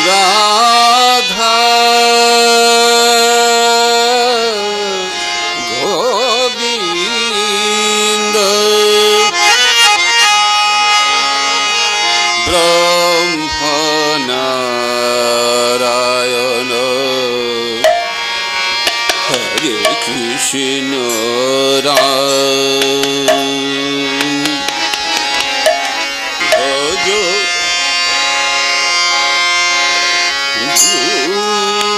রাধা গোবিন্দ ব্রহ্ম নারায়ণ হরে কৃষ্ণ রাম ভজ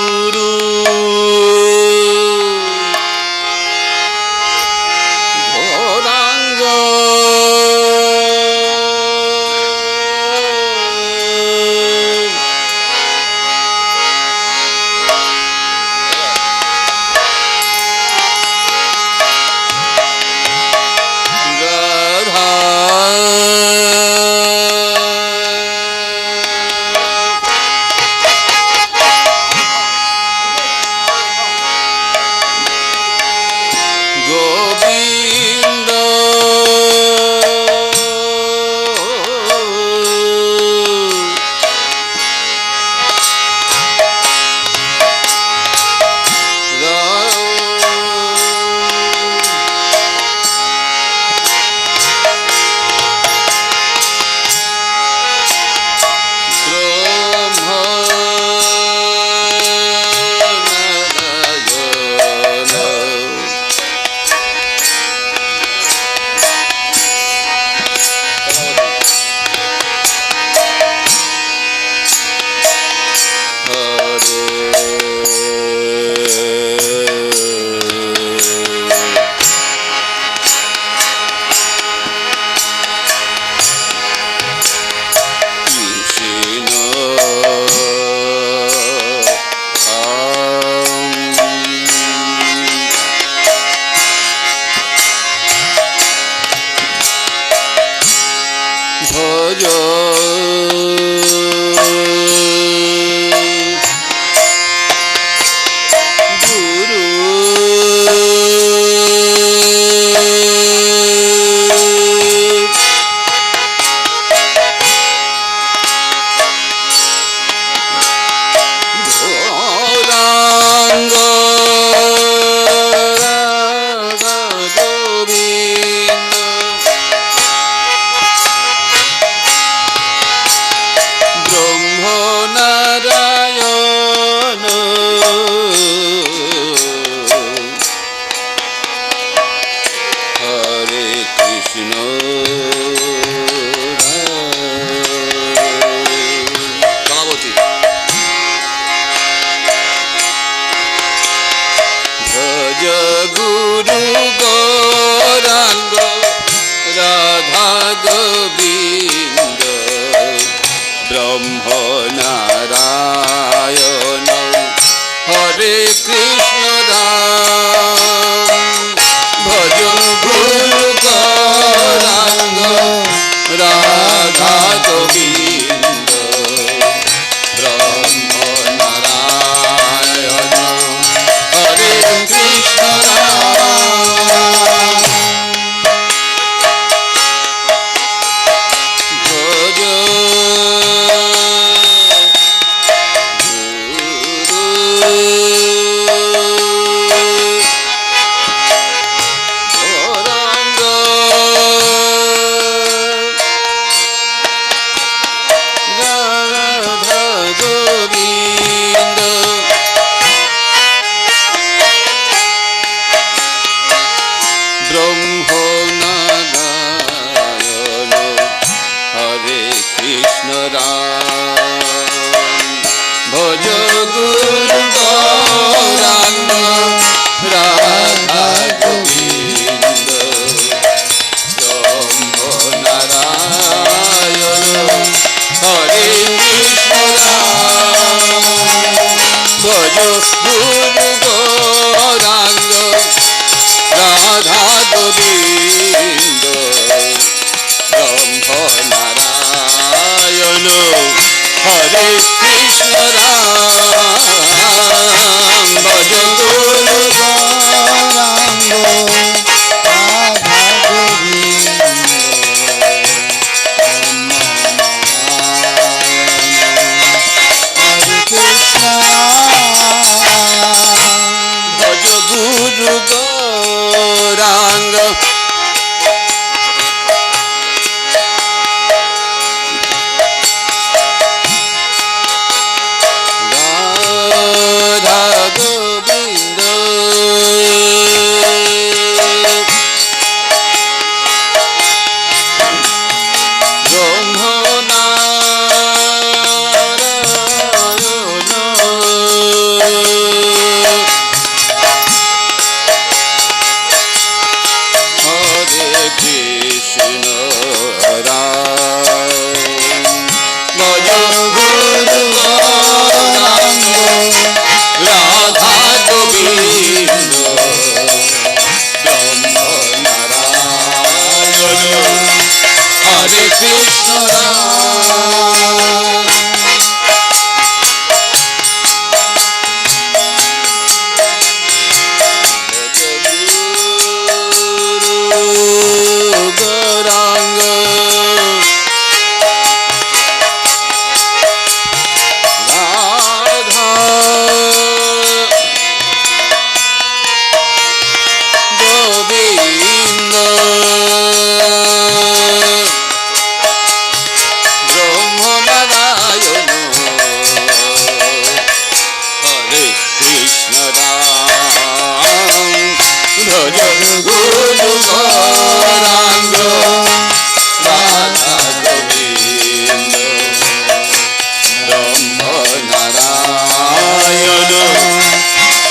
গুরু গৌরাঙ্গ গোবিন্দ ভজ গুরু গৌরাঙ্গ রাধা গোবিন্দ ব্রহ্ম নারায়ণ হরে কৃষ্ণ কলাবতী ভজ গুরু গৌরাঙ্গ রাধা গোবিন্দ ব্রহ্ম নারায়ণ হরে কৃষ্ণ রাম ভজ গুরু গৌরাঙ্গ রাধা গোবিন্দ ব্রহ্ম নারায়ণ হরে কৃষ্ণ রাম ভজ গৌরাঙ্গ রাধা গোবিন্দ ব্রহ্ম নারায়ণ হরে কৃষ্ণ রাম ভজ গুরু গৌরাঙ্গ রাধা গোবিন্দ ব্রহ্ম নারায়ণ হরে কৃষ্ণ রাম ভজ গুরু গৌরাঙ্গ রাধা গোবিন্দ ব্রহ্ম নারায়ণ হরে কৃষ্ণ রাম ভজ গুরু Gauranga Radha Govinda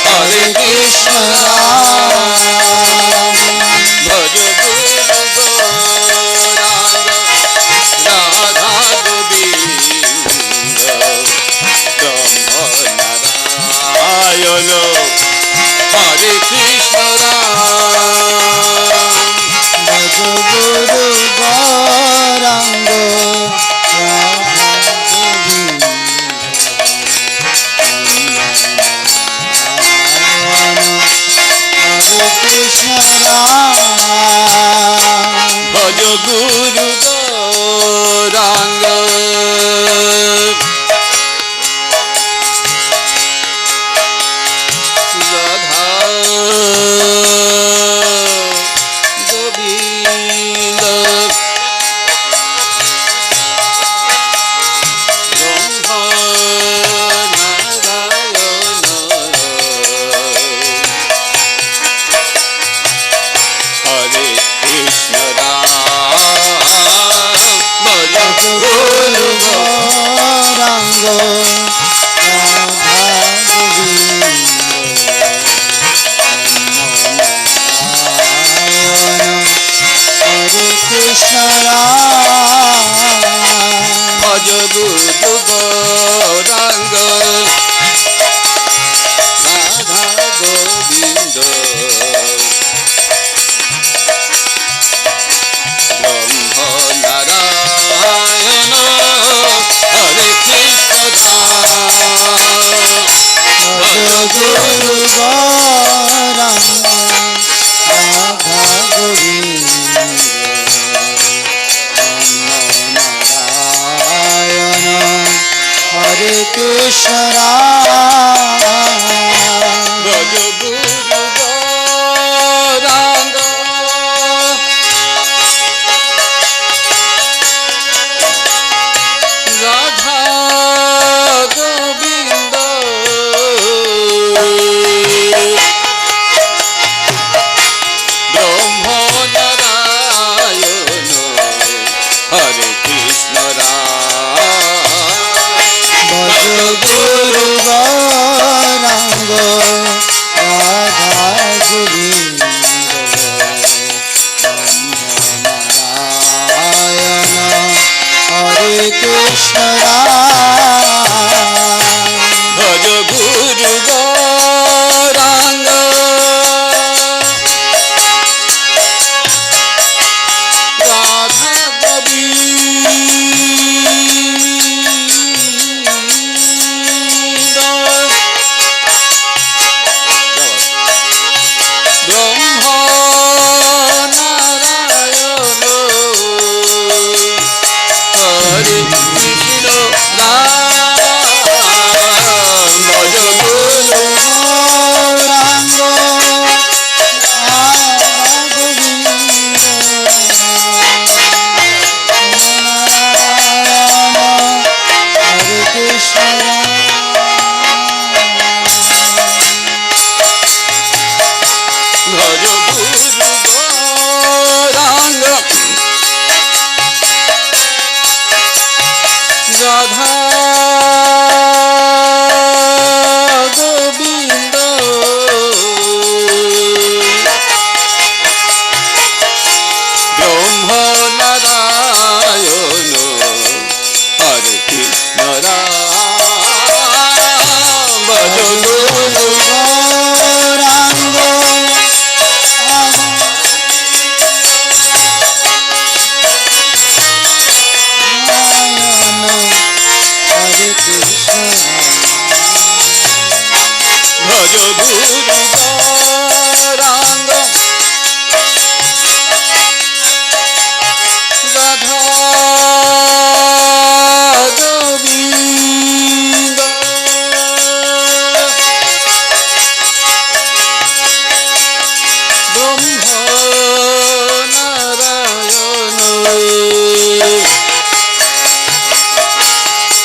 Hare Krishna Ram Bhaj Guru Gauranga Radha Govinda Brahma Narayana Hare Krishna Ram Bhaj Guru Gauranga Bhaj Guru Gauranga Radha Govinda Brahma Narayana Hare Krishna Ram Bhaj Guru Gauranga Radha Govinda Hare Krishna Ram Bhaj Guru Gauranga Radha Govinda Brahma Narayana Hare Krishna Bhaj Guru Gauranga Radha Govinda Narayana Hare Krishna Bhaj Guru Gauranga Radha Govinda Brahma Narayana Hare Krishna Bhaj Guru Gauranga Radha Govinda Narayana Hare Krishna Bhaj Guru Gauranga Radha Govinda Brahma Narayana Hare Krishna Ram Bhaj Guru Gauranga Radha Govinda Narayana Hare Krishna Bhaj Guru Gauranga Radha Govinda Brahma Narayana Hare Krishna Ram Bhaj Guru Gauranga Hare Krishna Bhaj Guru Gauranga Radha Govinda Brahma Narayana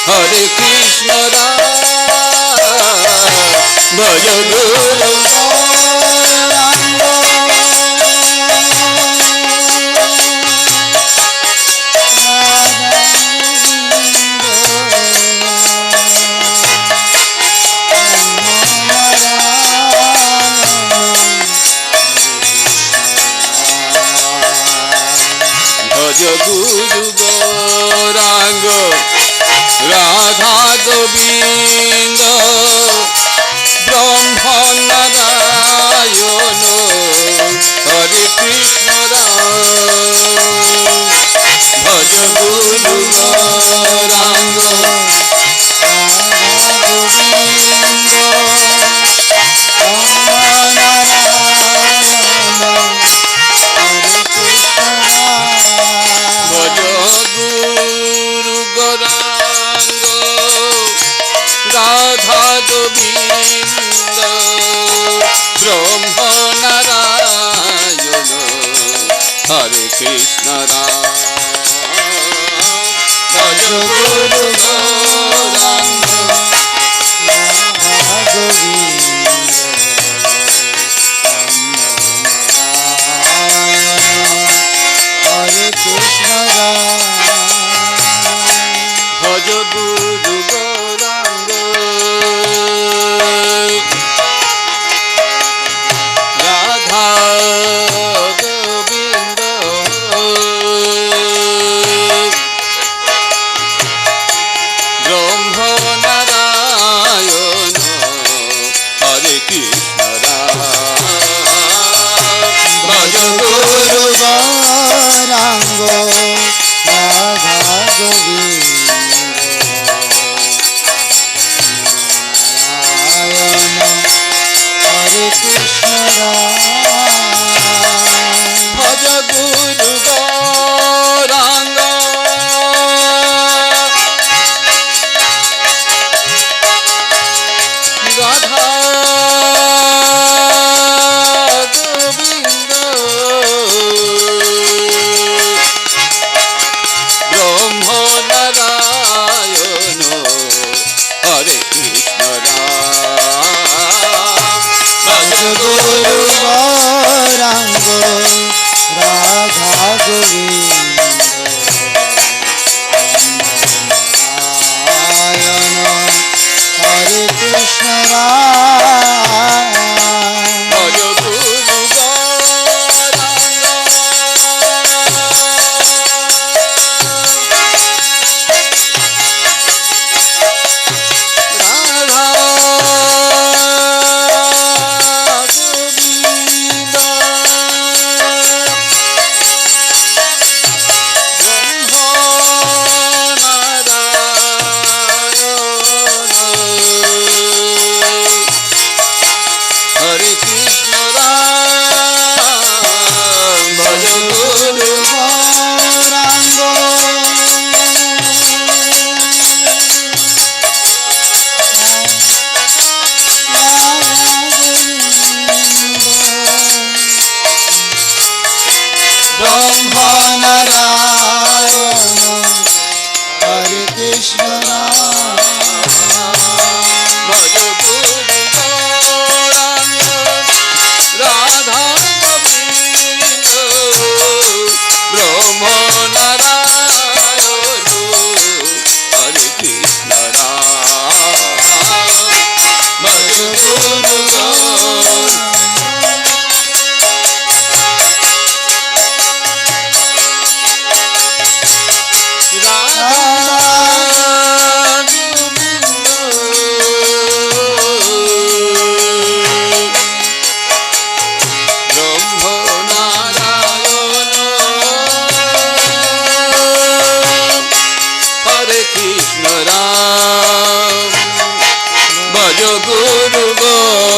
Hare Krishna Bhaj Guru Gauranga গুরু গৌরাঙ্গ রাধা গোবিন্দ ব্রহ্ম নারায়ণ হরে কৃষ্ণ রাম ভজ গুরু গৌরাঙ্গ রাধা গোবিন্দ ব্রহ্ম নারায়ণ হরে কৃষ্ণ রাম ভজ গুরু গৌরাঙ্গ রাধা গোবিন্দ হরে কৃষ্ণ রাম ভজ গুরু গৌরাঙ্গ রাধা গোবিন্দ ব্রহ্ম নারায়ণ হরে কৃষ্ণ রাম ভজ গুরু গৌরাঙ্গ রাধা গোবিন্দ হরে কৃষ্ণ ভজ গুরু গৌরাঙ্গ রাধা গোবিন্দ ব্রহ্ম নারায়ণ হরে কৃষ্ণ গুরু গৌরাঙ্গ রাধা গোবিন্দ নারায়ণ হরে কৃষ্ণ ভজ গুরু গৌরাঙ্গ রাধা হরে কৃষ্ণ রাম ভজ গুরু গৌরাঙ্গ ব্রহ্ম নারায়ণ হরে কৃষ্ণ ভজ গুরু গৌরাঙ্গ রাধা গোবিন্দ ব্রহ্ম নারায়ণ হরে কৃষ্ণ ভজ গুরু গৌরাঙ্গ কৃষ্ণ রাম ভজ গুরু গো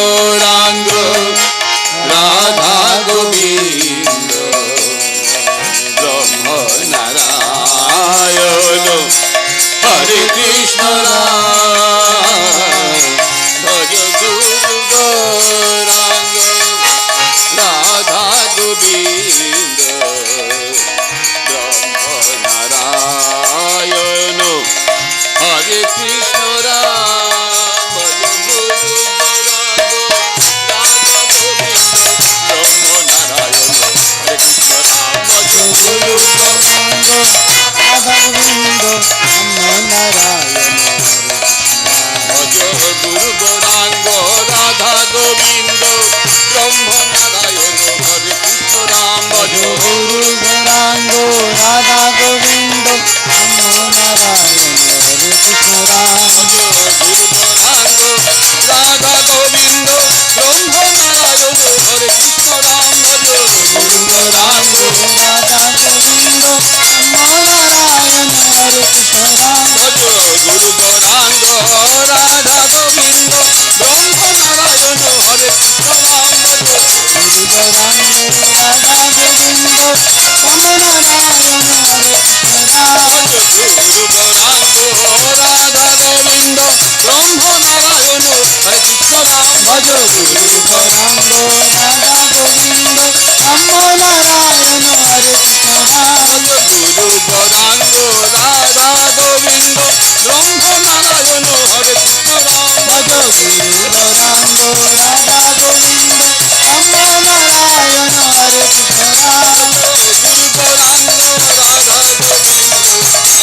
রাম। গুরু গৌরাঙ্গ রাধা গোবিন্দ ব্রহ্ম নারায়ণ হরে কৃষ্ণ রাম। গুরু গৌরাঙ্গ রাধা গোবিন্দ ব্রহ্ম নারায়ণ হরে কৃষ্ণ রাম। গুরু গৌরাঙ্গ রাধা গোবিন্দ ব্রহ্ম নারায়ণ হরে কৃষ্ণ রাম। গুরু গৌরাঙ্গ রাধা গোবিন্দ ব্রহ্ম নারায়ণ হরে কৃষ্ণ রাম। গুরু গৌরাঙ্গ রাধা গোবিন্দ ব্রহ্ম নারায়ণ হরে কৃষ্ণ রাম। ভজ গুরু গৌরাঙ্গ রাধা গোবিন্দ ব্রহ্ম নারায়ণ হরে কৃষ্ণ রাম। গুরু গৌরাঙ্গ রাধা গোবিন্দ ব্রহ্ম নারায়ণ হরে কৃষ্ণ রাম। ভজ গুরু গৌরাঙ্গ রাধা গোবিন্দ ব্রহ্ম নারায়ণ হরে কৃষ্ণ রাম। গুরু গৌরাঙ্গ রাধা গোবিন্দ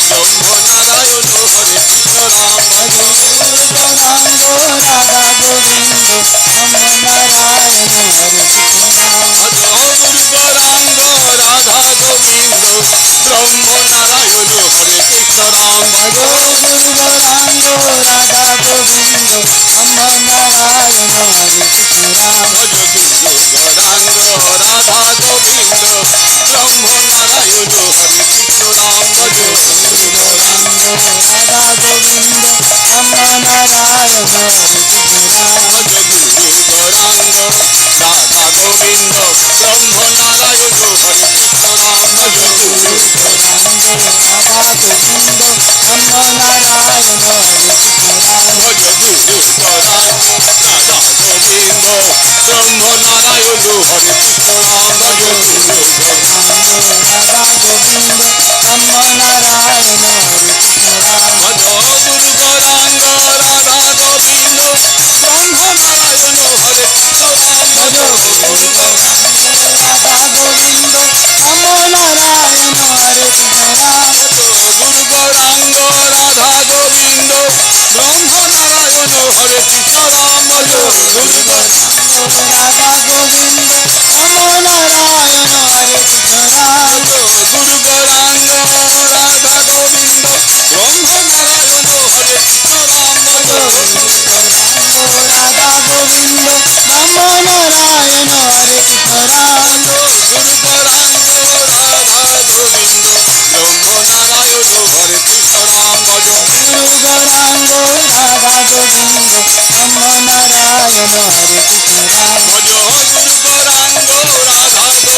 ব্রহ্ম নারায়ণ হরে কৃষ্ণ রাম। ভজ গুরু গৌরাঙ্গ রাধা গোবিন্দ ব্রহ্ম নারায়ণ হরে কৃষ্ণ রাম। গুরু গৌরাঙ্গ রাধা গোবিন্দ ব্রহ্ম নারায়ণ হরে কৃষ্ণ রাম। ভজ গুরু গৌরাঙ্গ রাধা গোবিন্দ ব্রহ্ম নারায়ণ হরে কৃষ্ণ রাম। গুরু গৌরাঙ্গ রাধা গোবিন্দ ব্রহ্ম নারায়ণ হরে কৃষ্ণ রাম। গুরু গৌরাঙ্গ রাধা গোবিন্দ ব্রহ্ম নারায়ণ হরে কৃষ্ণ রাম। গুরু গৌরাঙ্গ রাধা গোবিন্দ ব্রহ্ম নারায়ণ হরে কৃষ্ণ রাম। গুরু গৌরাঙ্গ রাধা গোবিন্দ ব্রহ্ম নারায়ণ হরে কৃষ্ণ রাম। গুরু গৌরাঙ্গ রাধা গোবিন্দ ব্রহ্ম নারায়ণ হরে কৃষ্ণ রাম। গুরু গৌরাঙ্গ রাধা গোবিন্দ ব্রহ্ম নারায়ণ হরে কৃষ্ণ রাম। গুরু গৌরাঙ্গ রাধা গোবিন্দ ব্রহ্ম নারায়ণ হরে কৃষ্ণ রাম। গুরু গৌরাঙ্গ রাধা গোবিন্দ ব্রহ্ম নারায়ণ হরে কৃষ্ণ রাম। গুরু গৌরাঙ্গ রাধা গোবিন্দ ব্রহ্ম নারায়ণ হরে কৃষ্ণ রাম। গুরু গৌরাঙ্গ রাধা গোবিন্দ ব্রহ্ম নারায়ণ হরে কৃষ্ণ রাম। গুরু গৌরাঙ্গ রাধা গোবিন্দ ব্রহ্ম নারায়ণ হরে কৃষ্ণ রাম। গুরু গৌরাঙ্গ রাধা গোবিন্দ ব্রহ্ম নারায়ণ হরে কৃষ্ণ রাম। গুরু গৌরাঙ্গ রাধা গোবিন্দ ব্রহ্ম নারায়ণ হরে কৃষ্ণ রাম। গুরু গৌরাঙ্গ রাধা গোবিন্দ ব্রহ্ম নারায়ণ হরে কৃষ্ণ রাম। গুরু গৌরাঙ্গ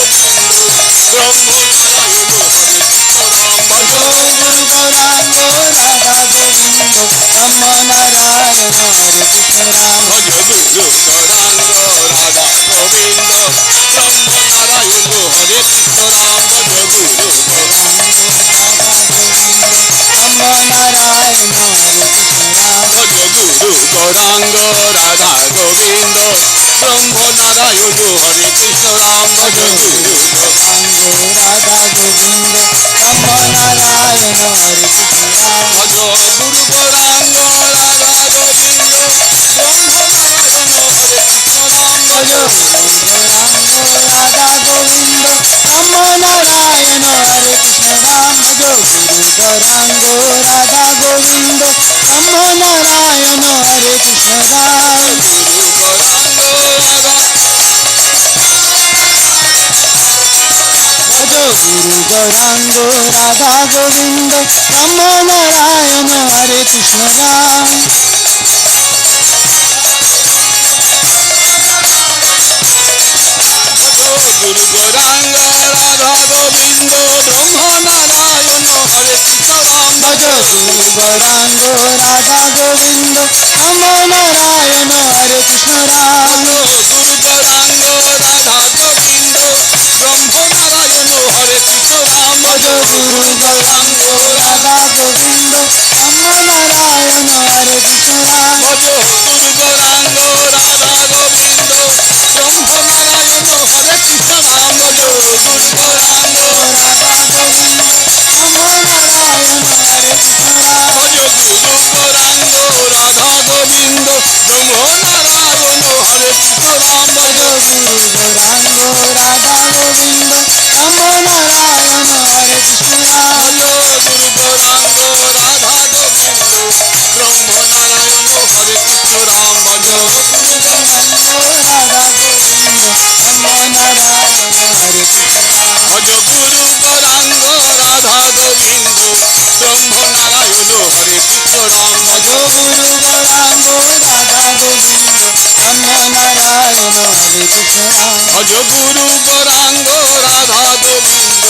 রাধা গোবিন্দ ব্রহ্ম নারায়ণ হরে কৃষ্ণ রাম। গুরু গৌরাঙ্গ রাধা গোবিন্দ ব্রহ্ম নারায়ণ হরে কৃষ্ণ রাম। গুরু গৌরাঙ্গ রাধা গোবিন্দ ব্রহ্ম নারায়ণ হরে কৃষ্ণ রাম। গুরু গৌরাঙ্গ রাধা গোবিন্দ ব্রহ্ম নারায়ণ হরে কৃষ্ণ রাম। গুরু গৌরাঙ্গ রাধা গোবিন্দ ব্রহ্ম নারায়ণ হরে কৃষ্ণ রাম। গুরু গৌরাঙ্গ রাধা গোবিন্দ ব্রহ্ম নারায়ণ হরে কৃষ্ণ রাম। গুরু গৌরাঙ্গ রাধা গোবিন্দ ব্রহ্ম নারায়ণ হরে কৃষ্ণ রাম। গুরু গৌরাঙ্গ রাধা গোবিন্দ ব্রহ্ম নারায়ণ হরে কৃষ্ণ রাম। গুরু গৌরাঙ্গ রাধা গোবিন্দ ব্রহ্ম নারায়ণ হরে কৃষ্ণ রাম। গুরু গৌরাঙ্গ রাধা গুরু গৌরাঙ্গ রাধা গোবিন্দ ব্রহ্ম নারায়ণ হরে কৃষ্ণ রাম। গুরু গৌরাঙ্গ রাধা গোবিন্দ ব্রহ্ম নারায়ণ হরে কৃষ্ণ রাম। গুরু গৌরাঙ্গ রাধা গোবিন্দ ব্রহ্ম নারায়ণ হরে কৃষ্ণ রাম। গুরু গৌরাঙ্গ রাধা গোবিন্দ ব্রহ্ম নারায়ণ হরে কৃষ্ণ রাম। গুরু গৌরাঙ্গ রাধা গোবিন্দ ব্রহ্ম নারায়ণ হরে কৃষ্ণ রাম। গুরু গৌরাঙ্গ রাধা গোবিন্দ ব্রহ্ম নারায়ণ হরে কৃষ্ণ রাম। গুরু গৌরাঙ্গ রাধা গোবিন্দ ব্রহ্ম নারায়ণ হরে কৃষ্ণ রাম। গুরু গৌরাঙ্গ রাধা গোবিন্দ ব্রহ্ম নারায়ণ হরে হরে কৃষ্ণ রাম ভজ গুরু গৌরাঙ্গ রাধা গোবিন্দ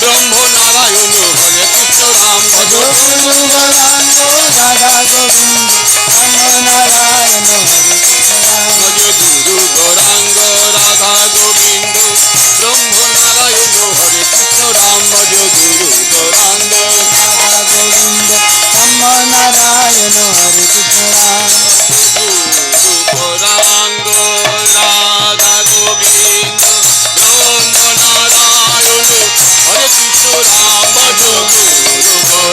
ব্রহ্ম নারায়ণ হরে কৃষ্ণ রাম ভজ গুরু গৌরাঙ্গ রাধা গোবিন্দ রাম নারায়ণ হরে কৃষ্ণ রাম ভজ গুরু গৌরাঙ্গ রাধা গোবিন্দ ব্রহ্ম নারায়ণ হরে কৃষ্ণ রাম ভজ গুরু গৌরাঙ্গ রাধা গোবিন্দ রাম নারায়ণ হরে কৃষ্ণ রাম গুরু গৌরাঙ্গ রাধা গোবিন্দ ব্রহ্ম নারায়ণ হরে কৃষ্ণ রাম ভজ গুরু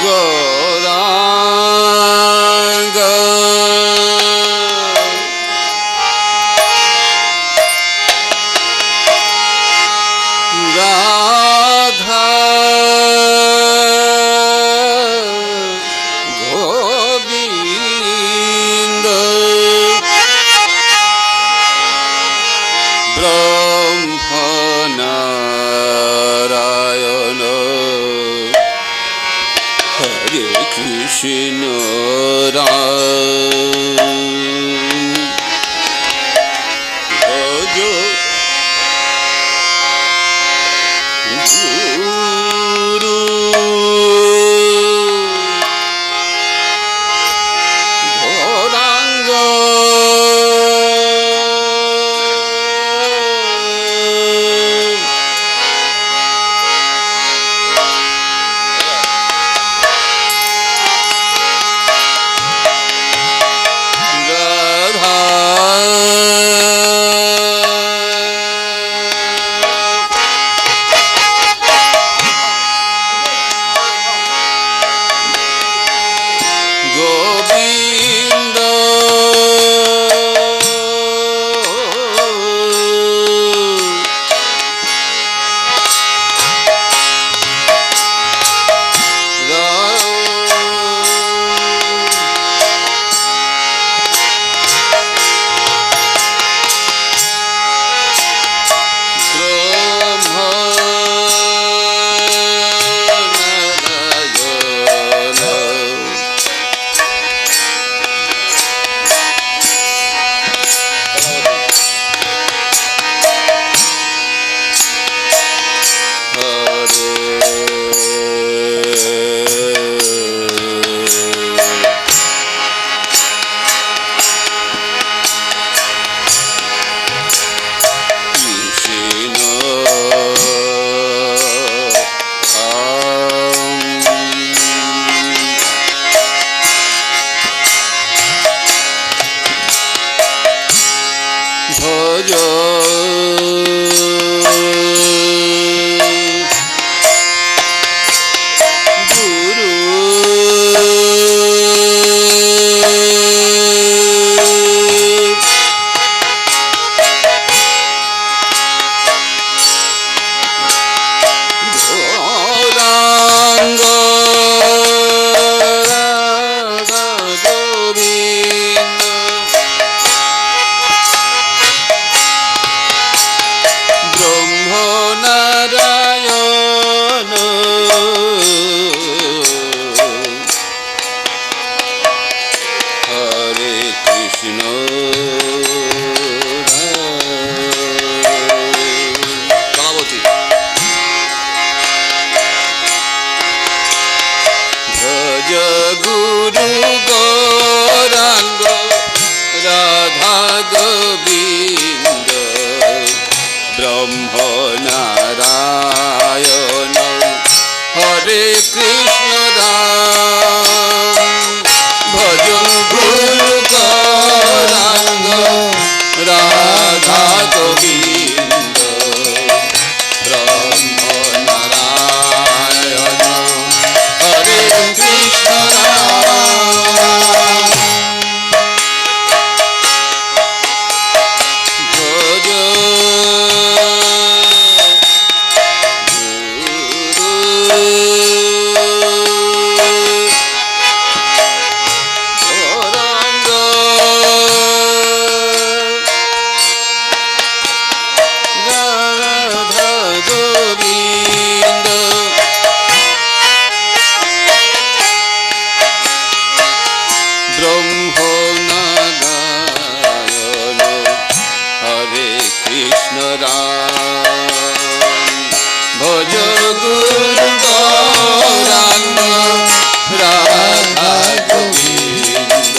গৌরাঙ্গ রাধা গোবিন্দ রাম নারায়ণ হরে কৃষ্ণ রাম ভজ গুরু গৌরাঙ্গ রাধা গোবিন্দ ব্রহ্ম নারায়ণ হরে কৃষ্ণ রাম ভজ গুরু গৌরাঙ্গ রাধা গোবিন্দ ব্রহ্ম নারায়ণ হরে কৃষ্ণ রাম ভজ গৌরাঙ্গ রাধা গোবিন্দ ব্রহ্ম নারায়ণ হরে কৃষ্ণ রাম ভজ গুরু গৌরাঙ্গ রাধা গোবিন্দ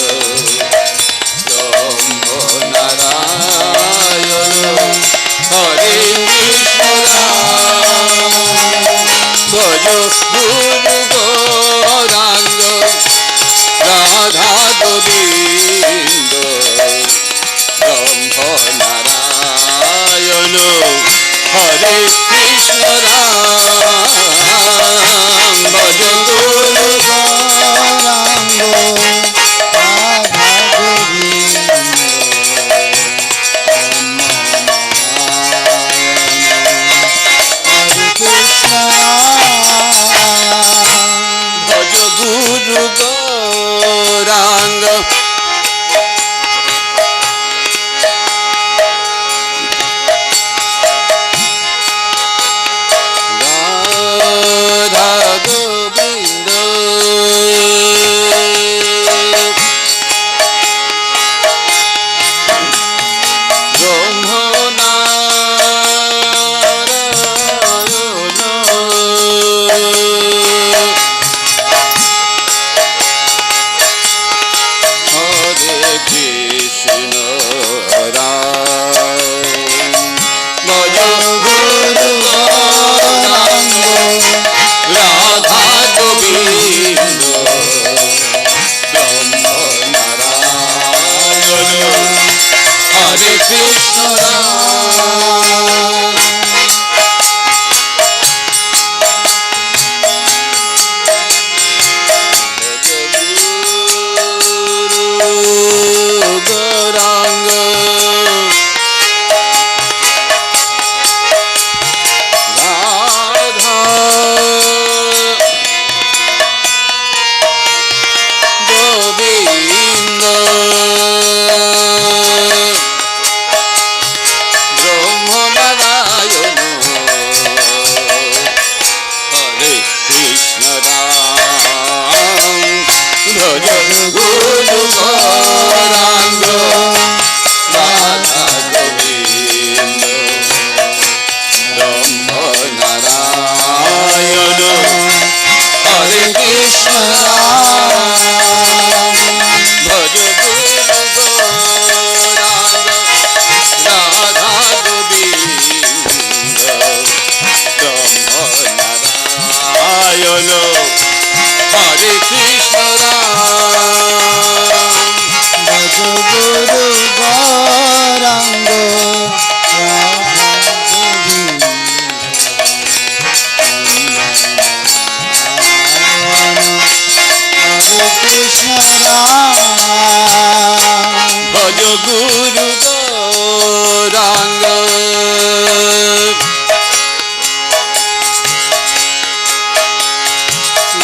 ব্রহ্ম নারায়ণ হরে কৃষ্ণ রাম ভজ গুরু গৌরাঙ্গ রাধা গোবিন্দ ব্রহ্ম নারায়ণ হরে কৃষ্ণ রাম ভজ গুরু গৌরাঙ্গ রাধা গোবিন্দ হরে কৃষ্ণ ভজ গুরু গৌরাঙ্গ রাধা গোবিন্দ ব্রহ্ম নারায়ণ হরে কৃষ্ণ রাম ভজ গুরু গৌরাঙ্গ রাধা গোবিন্দ ব্রহ্ম নারায়ণ হরে কৃষ্ণ রাম ভজ গুরু গৌরাঙ্গ রাধা গোবিন্দ ব্রহ্ম নারায়ণ হরে কৃষ্ণ রাম ভজ গুরু গৌরাঙ্গ রাধা গোবিন্দ ব্রহ্ম নারায়ণ হরে কৃষ্ণ রাম ভজ গুরু গৌরাঙ্গ রাধা গোবিন্দ ব্রহ্ম নারায়ণ হরে কৃষ্ণ রাম ভজ গুরু গৌরাঙ্গ রাধা গোবিন্দ হরে কৃষ্ণ ভজ গুরু গৌরাঙ্গ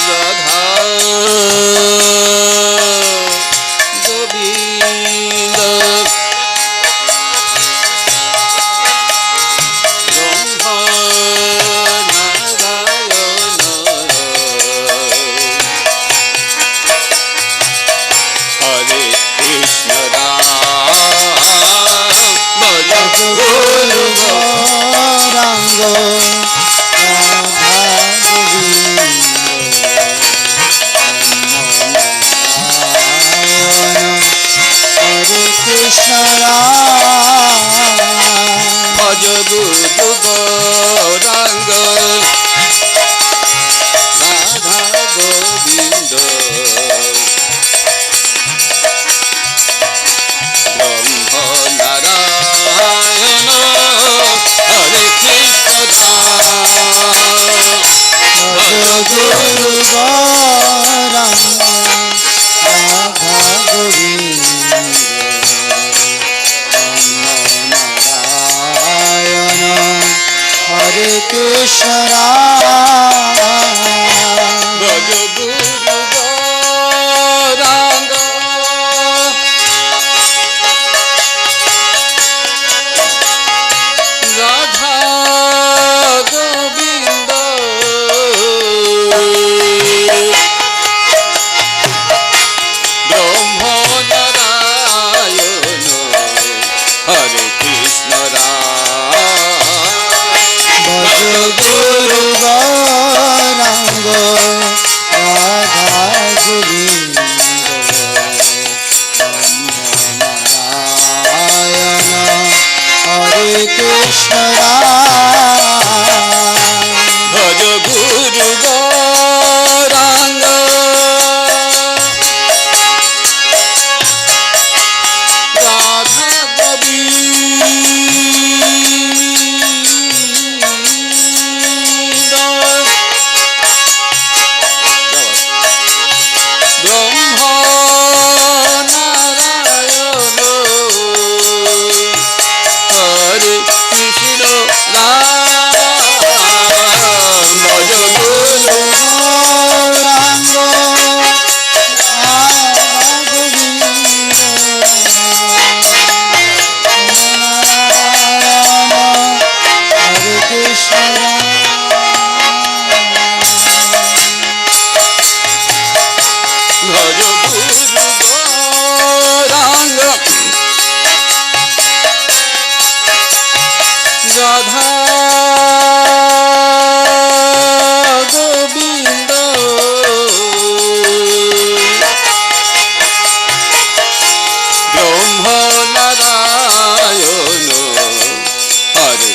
রাধা গোবিন্দ ব্রহ্ম নারায়ণ হরে কৃষ্ণ রাম গুরু গৌরাঙ্গ রাধা গোবিন্দ নারায়ণ হরে কৃষ্ণ ভজ গুরু গৌরাঙ্গ রাধা গোবিন্দ ব্রহ্ম নারায়ণ হরে কৃষ্ণ ভজ গুরু গৌরাঙ্গ রাধা গোবিন্দ নারায়ণ হরে কৃষ্ণ ভজ গুরু গৌরাঙ্গ রাধা গোবিন্দ ব্রহ্ম নারায়ণ হরে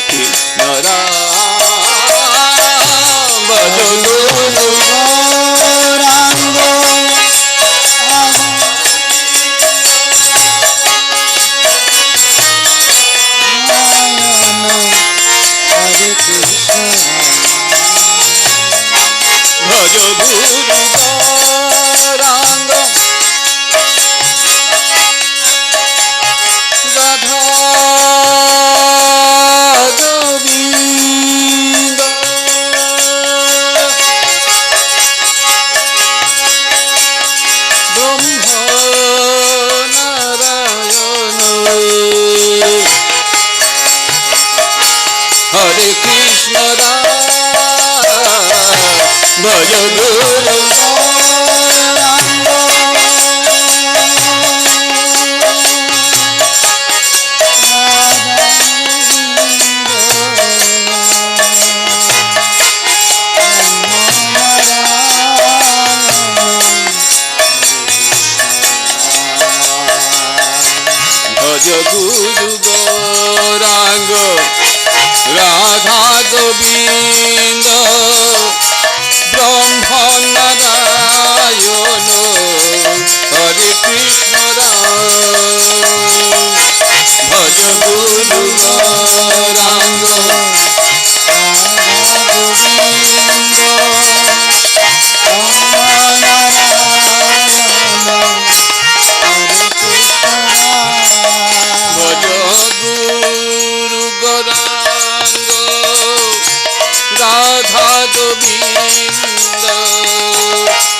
কৃষ্ণ রাম ভজ গুরু গৌরাঙ্গ রাধা গোবিন্দ নারায়ণ হরে কৃষ্ণ ভজ গুরু গৌরাঙ্গ রাধা গোবিন্দ ব্রহ্ম নারায়ণ হরে কৃষ্ণ রাম ভজ গুরু গৌরাঙ্গ হরে কৃষ্ণ ভজ গুরু গৌরাঙ্গ রাধা গোবিন্দ ব্রহ্ম নারায়ণ হরে কৃষ্ণ ভজ গুরু গৌরাঙ্গ ভজ গুরু গৌরাঙ্গ রাধা গোবিন্দ ব্রহ্ম নারায়ণ হরে কৃষ্ণ ভজ গুরু গৌরাঙ্গ ভজ গুরু গৌরাঙ্গ রাধা গোবিন্দ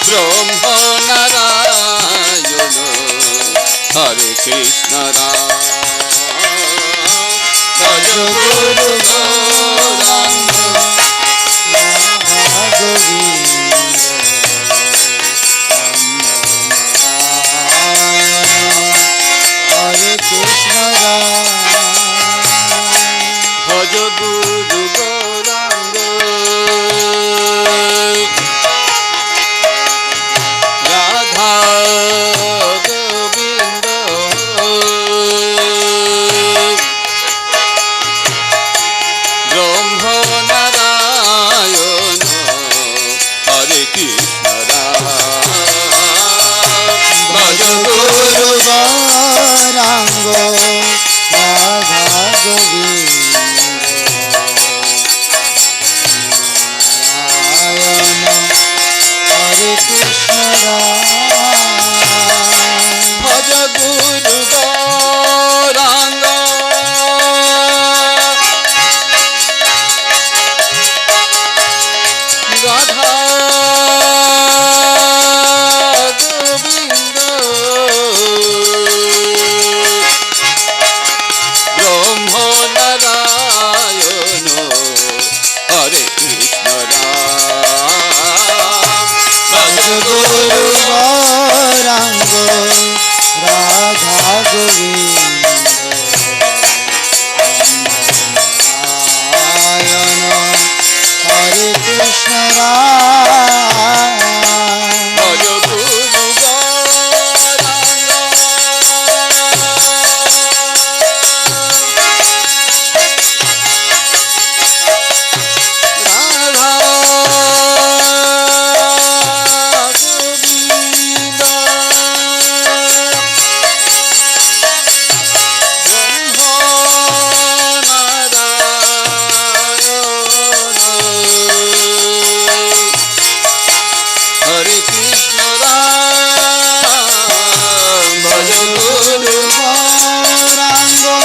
ব্রহ্ম নারায়ণ হরে কৃষ্ণ ভজ গুরু গৌরাঙ্গ হরে কৃষ্ণ ভজ গুরু গৌরাঙ্গ রাধা গোবিন্দ ব্রহ্ম নারায়ণ হরে কৃষ্ণ ভজ গুরু Gauranga Radha Govinda Hare Krishna Ram Bhaj Guru Gaurango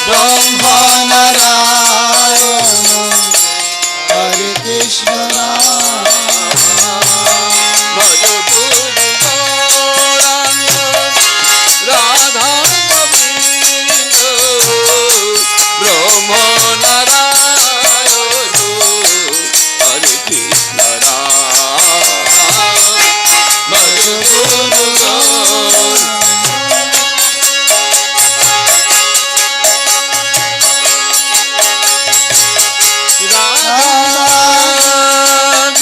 Brahma Narayana Hare Krishna Bhaj Guru Gauranga Radha Govinda Brahma Narayana Hare Krishna Ram Bhaj Guru Gauranga Guru Gauranga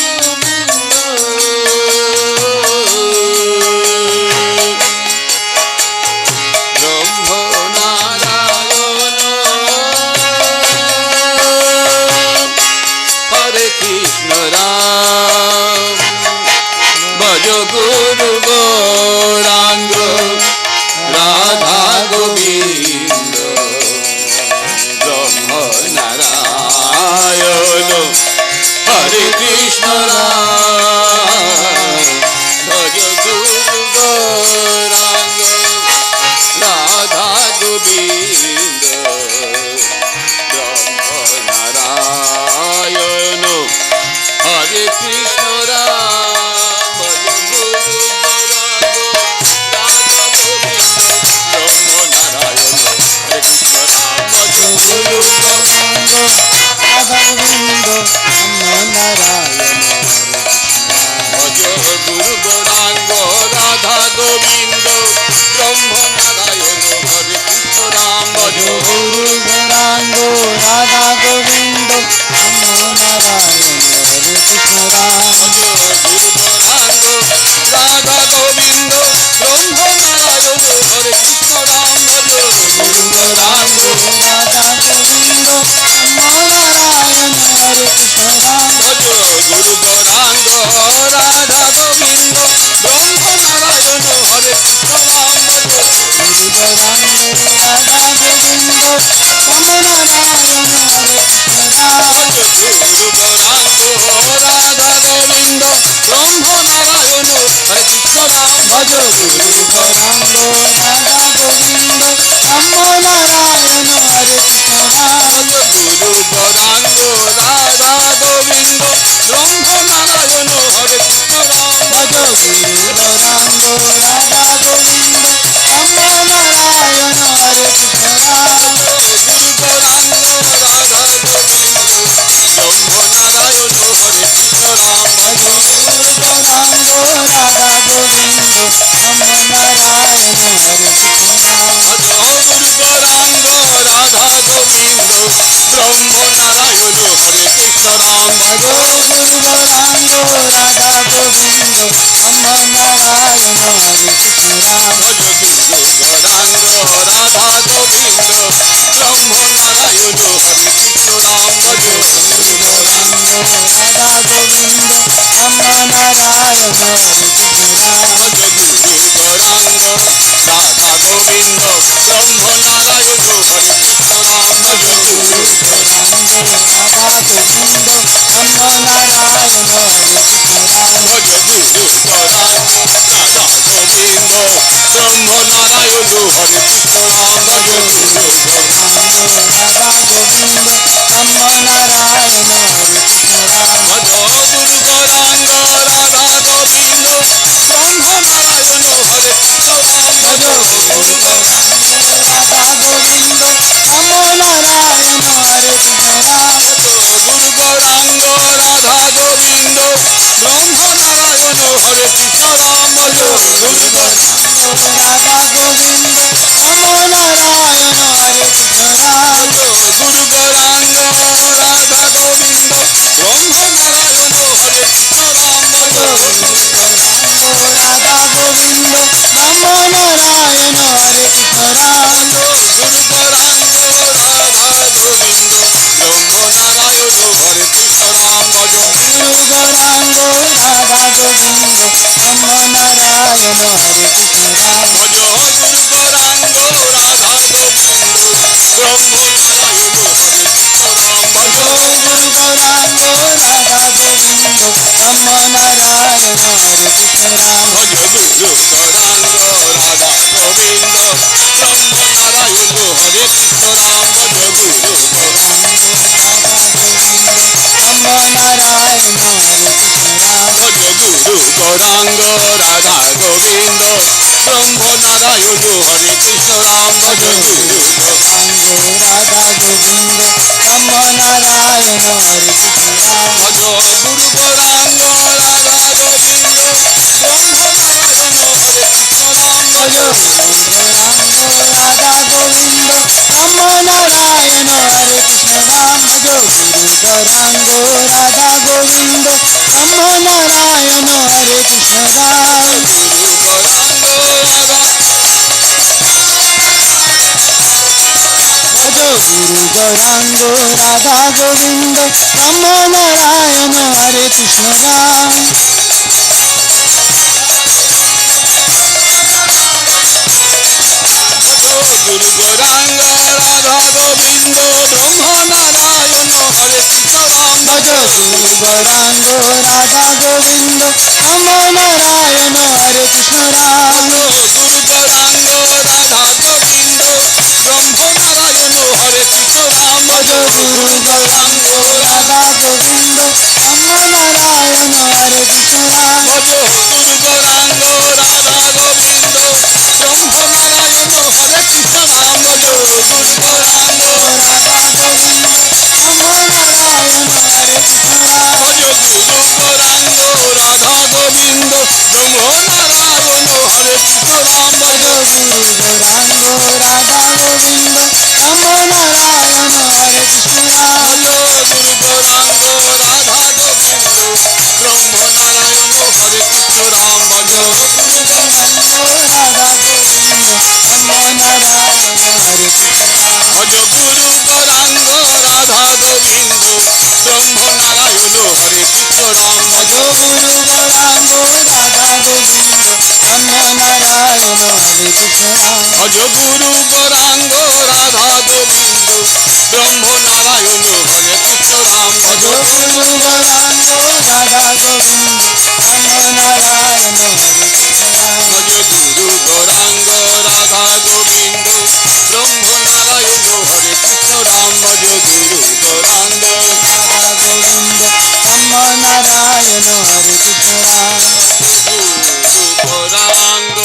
Radha Govinda Brahma Narayana Hare Krishna Ram Bhaj Guru Gauranga Radha Govinda Brahma Narayana Hare Krishna Ram Guru Gauranga Radha Govinda Brahma Narayana Hare Krishna Ram Bhaj Guru Gauranga Radha Govinda Brahma Narayana Hare Krishna Ram Guru Gauranga Radha Govinda Brahma Narayana Hare Krishna Ram Guru Gauranga Radha Govinda Brahma Narayana Hare Krishna Ram Guru Gauranga Radha Govinda Brahma Narayana Hare Krishna Ram Guru Gauranga Radha Govinda Brahma Narayana Hare Krishna Ram Guru Gauranga Radha Govinda Brahma Narayana Hare Krishna Ram Bhaj Guru Gauranga Radha Govinda Brahma Narayana Hare Krishna Ram Guru Gauranga Radha Govinda Brahma Narayana Hare Krishna Ram Bhaj Guru Gauranga Radha Govinda Brahma Narayana Hare Krishna Ram Guru Gauranga Radha Govinda Brahma Narayana Hare Krishna Ram Bhaj Guru Gauranga Radha Govinda Brahma Narayana Hare Krishna Ram Guru Gauranga Radha Govinda Brahma Narayana Hare Krishna Ram Bhaj Guru Gauranga Radha Govinda Brahma Narayana Hare Krishna Ram Guru Gauranga Radha Govinda Brahma Narayana Hare Krishna Ram Guru Gauranga Radha Govinda Brahma Narayana Hare Krishna Ram Guru Gauranga Radha Govinda Brahma Narayana Hare Krishna Ram Guru Gauranga Radha Govinda Brahma Narayana Hare Krishna Ram Guru Gauranga Radha Govinda Brahma Narayana Hare Krishna Ram Guru Gauranga Radha Govinda Brahma Narayana Hare Krishna Ram Guru Gauranga Radha Govinda Brahma Narayana Hare Krishna Ram Guru Gauranga Radha Govinda Brahma Narayana Hare Krishna Ram Guru Gauranga Radha Govinda Brahma Narayana Hare Krishna Ram Guru Gauranga Radha Govinda Brahma Narayana Hare Krishna Ram Guru Gauranga Radha Govinda Brahma Narayana Hare Krishna Ram Guru Gauranga Radha Govinda Brahma Narayana Hare Krishna Ram Guru Gauranga Radha Govinda Brahma Narayana Hare Krishna Ram Guru Gauranga Radha Govinda Brahma Narayana Hare Krishna Ram Ram ভজ গুরু গৌরাঙ্গ রাধা গোবিন্দ ব্রহ্ম নারায়ণ হরে কৃষ্ণ রাম ভজ গুরু গৌরাঙ্গ নারায়ণ হরে কৃষ্ণ রাম ভজ গুরু গৌরাঙ্গ রাধা গোবিন্দ ব্রহ্ম নারায়ণ হরে কৃষ্ণ রাম ভজ গুরু গৌরাঙ্গ রাধা গোবিন্দ রাম নারায়ণ হরে কৃষ্ণ রাম ভজ গুরু গৌরাঙ্গ রাধা গোবিন্দ ব্রহ্ম নারায়ণ হরে কৃষ্ণ রাম ভজ গৌরাঙ্গ রাধা গোবিন্দ রাম নারায়ণ হরে কৃষ্ণ রাম গুরু গৌরাঙ্গ রাধা গোবিন্দ রাম নারায়ণ হরে কৃষ্ণ রাম গুরু গৌরাঙ্গ রাধা গুরু গৌরাঙ্গ রাধা গোবিন্দ রাম নারায়ণ হরে কৃষ্ণ রাম গুরু গৌরাঙ্গ রাধা গোবিন্দ ব্রহ্ম নারায়ণ হরে কৃষ্ণ রাম ভজ গুরু গৌরাঙ্গ রাধা গোবিন্দ রাম নারায়ণ হরে কৃষ্ণ রাম গুরু গৌরাঙ্গ রাধা গোবিন্দ ব্রহ্ম নারায়ণ হরে কৃষ্ণ রাম ভজ গুরু গৌরাঙ্গ রাধা গোবিন্দ রাম নারায়ণ হরে কৃষ্ণ রাম ভজ গুরু গৌরাঙ্গ রাধা গোবিন্দ ব্রহ্ম নারায়ণ হরে কৃষ্ণ রাম ভজ গুরু গৌরাঙ্গ রাধা গোবিন্দ রাম নারায়ণ হরে কৃষ্ণ রাম ভজ গুরু গৌরাঙ্গ রাধা গোবিন্দ ব্রহ্ম নারায়ণ হরে কৃষ্ণ রাম ভজ গুরু গৌরাঙ্গ রাধা গোবিন্দ রাম নারায়ণ হরে কৃষ্ণ রাম গুরু গৌরাঙ্গ রাধা গোবিন্দ ব্রহ্ম নারায়ণ হরে কৃষ্ণ রাম ভজ গুরু গৌরাঙ্গ রাধা গোবিন্দ রাম নারায়ণ হরে কৃষ্ণ রাম ভজ গুরু গৌরাঙ্গ রাধা গোবিন্দ ব্রহ্ম নারায়ণ হরে কৃষ্ণ রাম ভজ গুরু গৌরাঙ্গ রাধা গোবিন্দ রাম নারায়ণ হরে কৃষ্ণ রাম ভজ গুরু গৌরাঙ্গ রাধা গোবিন্দ ব্রহ্ম নারায়ণ হরে কৃষ্ণ রাম ভজ গুরু গৌরাঙ্গ রাধা গোবিন্দ রাম নারায়ণ হরে কৃষ্ণ রাম ভজ গুরু গৌরাঙ্গ রাধা গোবিন্দ ব্রহ্ম নারায়ণ হরে কৃষ্ণ রাম ভজ গুরু গৌরাঙ্গ রাধা গোবিন্দ রাম নারায়ণ হরে কৃষ্ণ রাম গুরু গৌরাঙ্গ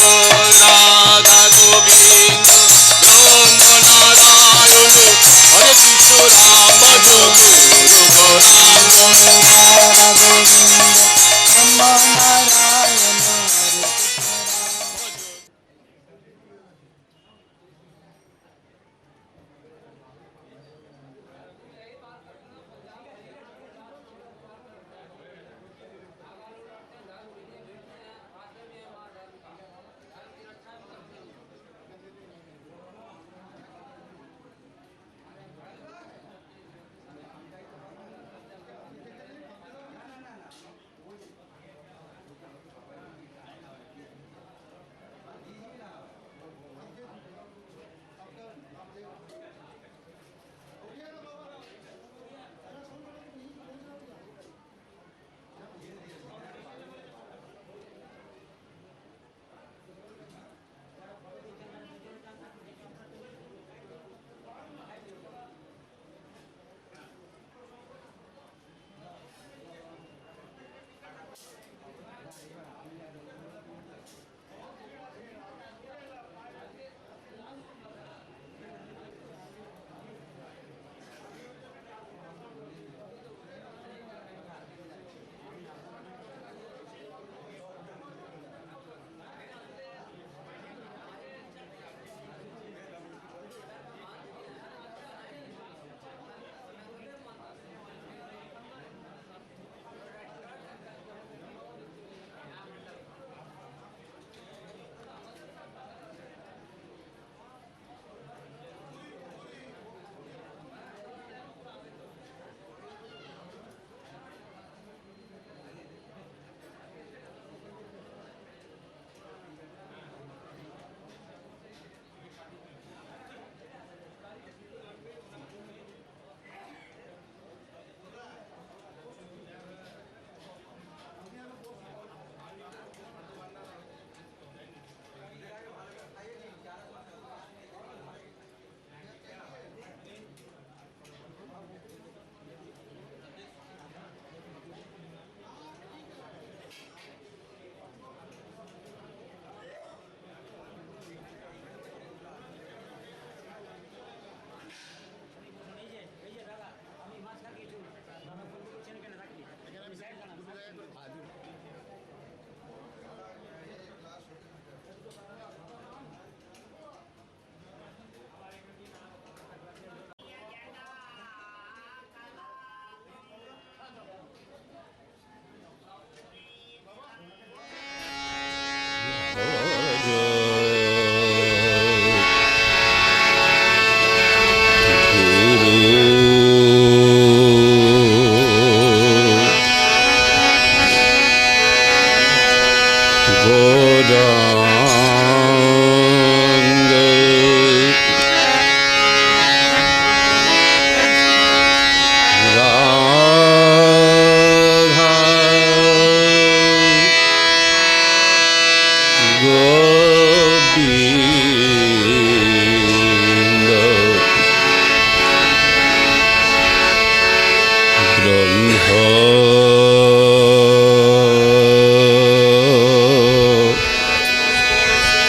রাধা গোবিন্দ ব্রহ্ম নারায়ণ হরে কৃষ্ণ রাম ভজ গুরু গৌরাঙ্গ রাধা গোবিন্দ রাম নারায়ণ হরে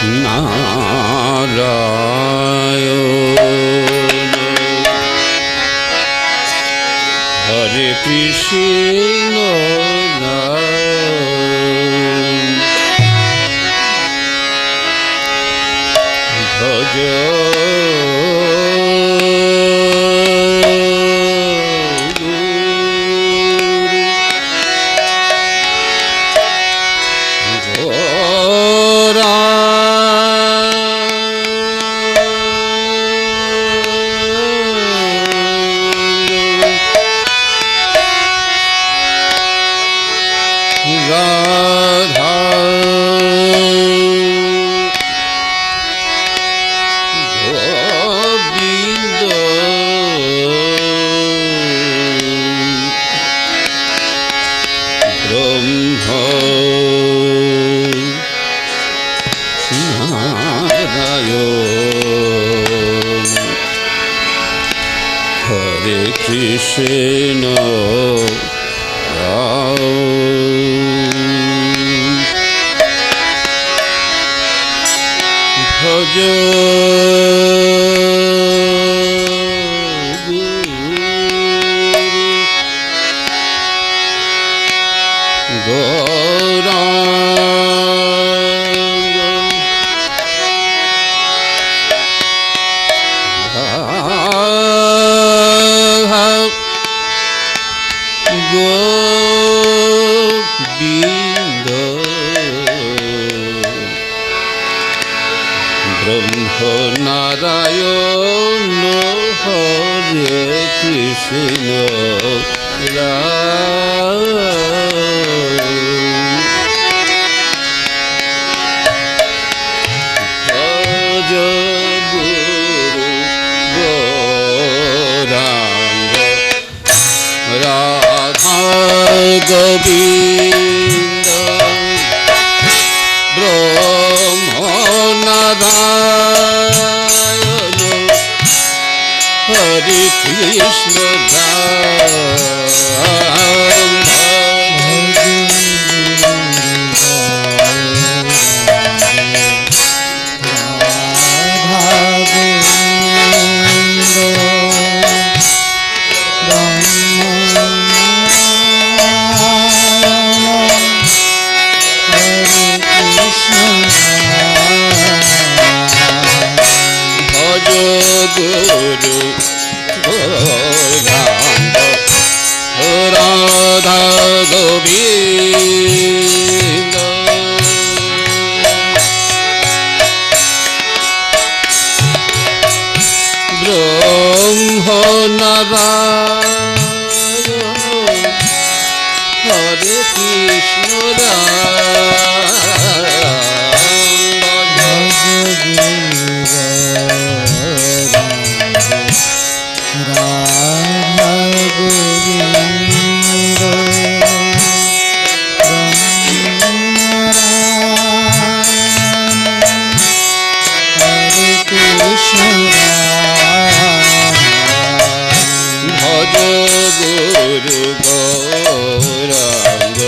নারায়ণ হরে কৃষ্ণ ভজ রাধা গোবিন্দ ব্রহ্ম নারায়ণ হরে কৃষ্ণ ভজ গোবিন্দ ব্রহ্ম নারায়ণ হরে কৃষ্ণ ভজ গুরু গৌরাঙ্গ রাধা গোবিন্দ ব্রহ্ম নারায়ণ হরে কৃষ্ণ ভজ গুরু গৌরাঙ্গ রাধা গোবিন্দ ব্রহ্ম নারায়ণ হরে কৃষ্ণ ভজ গুরু গৌরাঙ্গ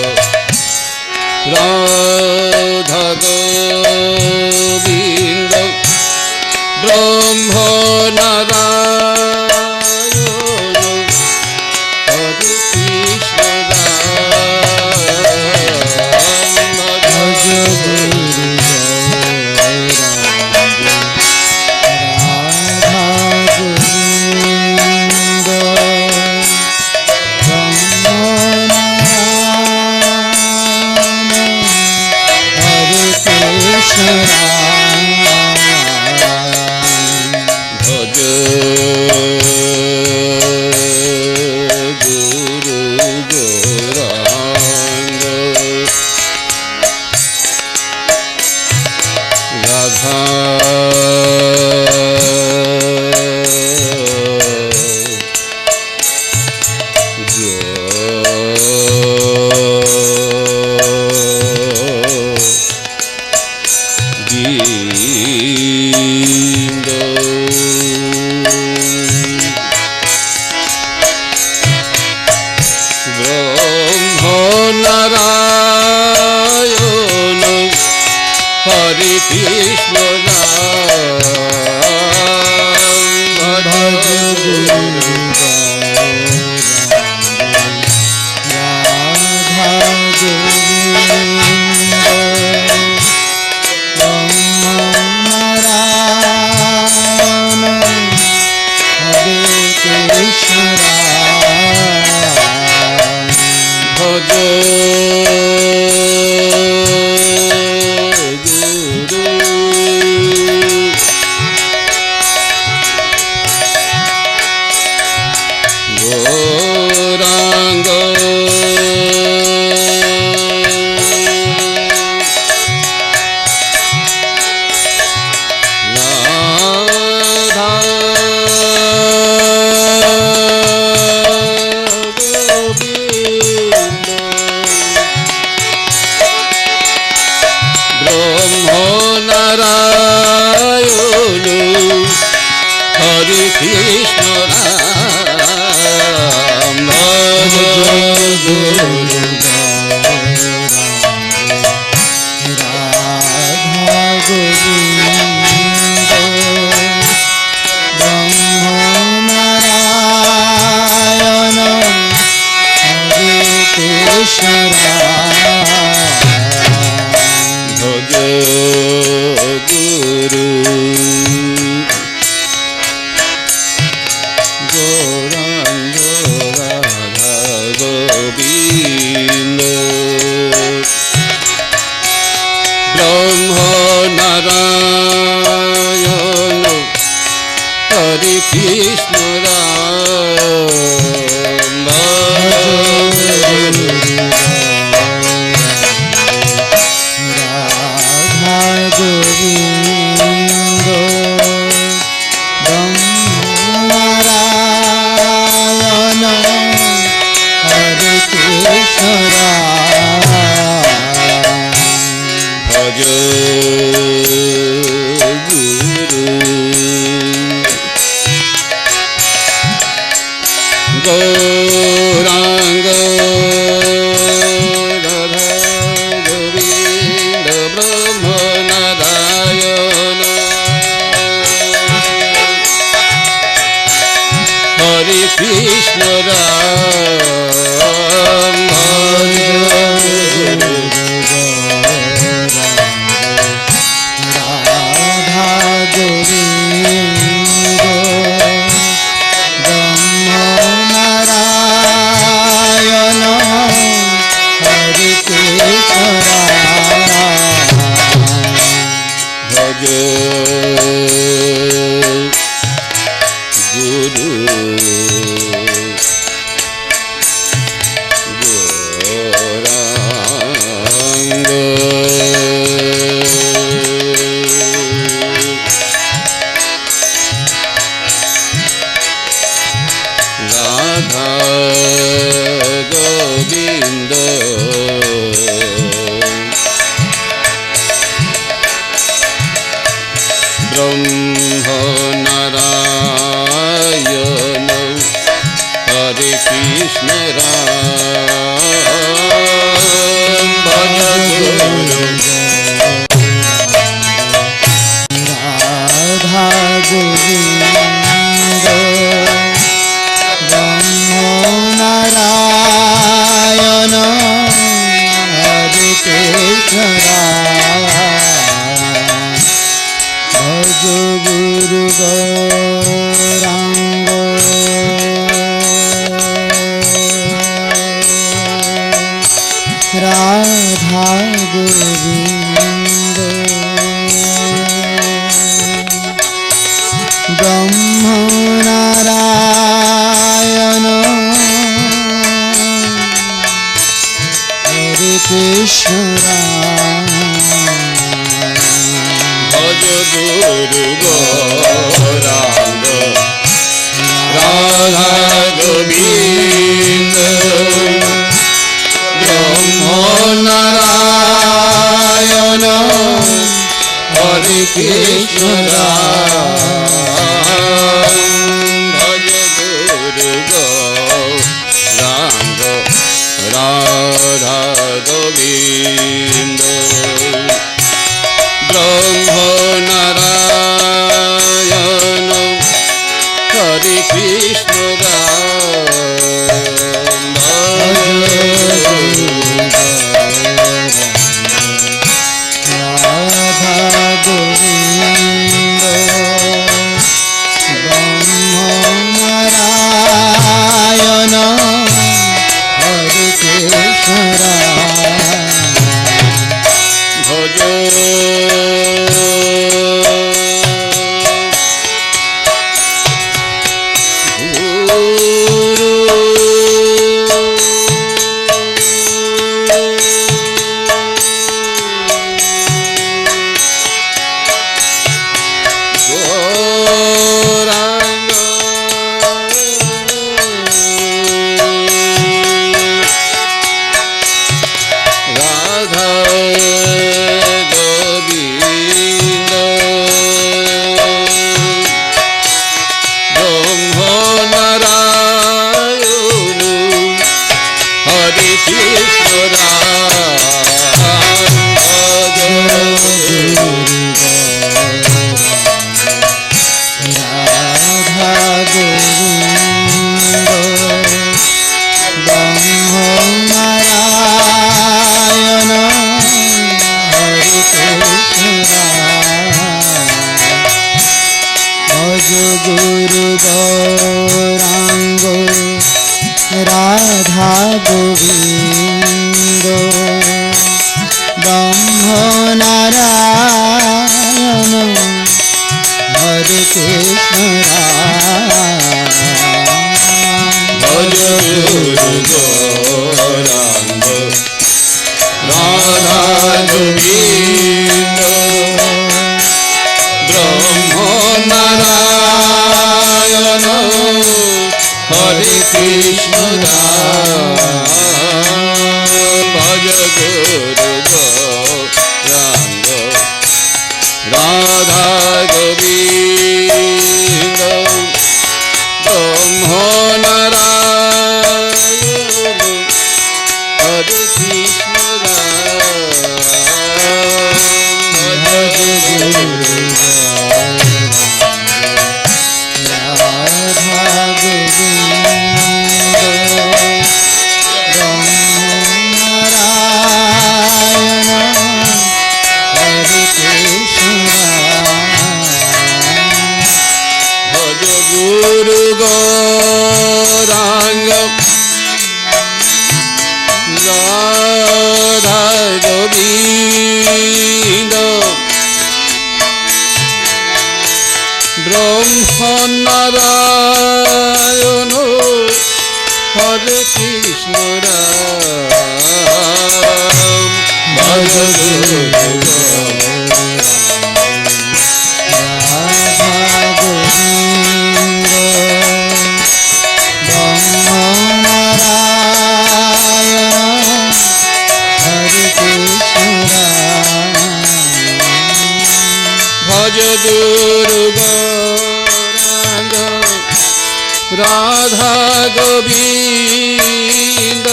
কৃষ্ণ রাম ভজ গুরু রাধা গোবিন্দ নারায়ণ হরে কৃষ্ণ ভজ গৌরাঙ্গ রাধা গোবিন্দ ব্রহ্ম নারায়ণ হরে কৃষ্ণ রাম ভজ গুরু রাধা গোবিন্দ ব্রহ্ম নারায়ণ হরে কৃষ্ণ ভজ গুরু গৌরাঙ্গ রাধা গোবিন্দ ব্রহ্ম নারায়ণ হরে কৃষ্ণ রাম ভজ গুরু রাধা গোবিন্দ ব্রহ্ম নারায়ণ হরে কৃষ্ণ ভজ গুরু গৌরাঙ্গ রাধা গোবিন্দ ব্রহ্ম নারায়ণ হরে কৃষ্ণ রাম ভজ গুরু রাধা গোবিন্দ ব্রহ্ম নারায়ণ হরে কৃষ্ণ ভজ গুরু গৌরাঙ্গ রাধা গোবিন্দ ব্রহ্ম নারায়ণ হরে কৃষ্ণ রাম ভজ গুরু রাধা গোবিন্দ ব্রহ্ম নারায়ণ হরে কৃষ্ণ ভজ গুরু গৌরাঙ্গ রাধা গোবিন্দ ব্রহ্ম নারায়ণ হরে কৃষ্ণ ভজ গুরু গৌরাঙ্গ রাধা গোবিন্দ ব্রহ্ম নারায়ণ হরে কৃষ্ণ ভজ গুরু গৌরাঙ্গ রাধা গোবিন্দ ব্রহ্ম গুরু গৌরাঙ্গ রাধা গোবিন্দ ব্রহ্ম নারায়ণ হরে কৃষ্ণ ভজ গুরু গৌরাঙ্গ রাধা গোবিন্দ ব্রহ্ম নারায়ণ হরে কৃষ্ণ ভজ গুরু গৌরাঙ্গ রাধা গোবিন্দ ব্রহ্ম নারায়ণ হরে কৃষ্ণ ভজ গুরু গুরু গৌরাঙ্গ রাধা গোবিন্দ ব্রহ্ম নারায়ণ হরে কৃষ্ণ রাম ভজ গুরু ভজ গুরু গৌরাঙ্গ রাধা গোবিন্দ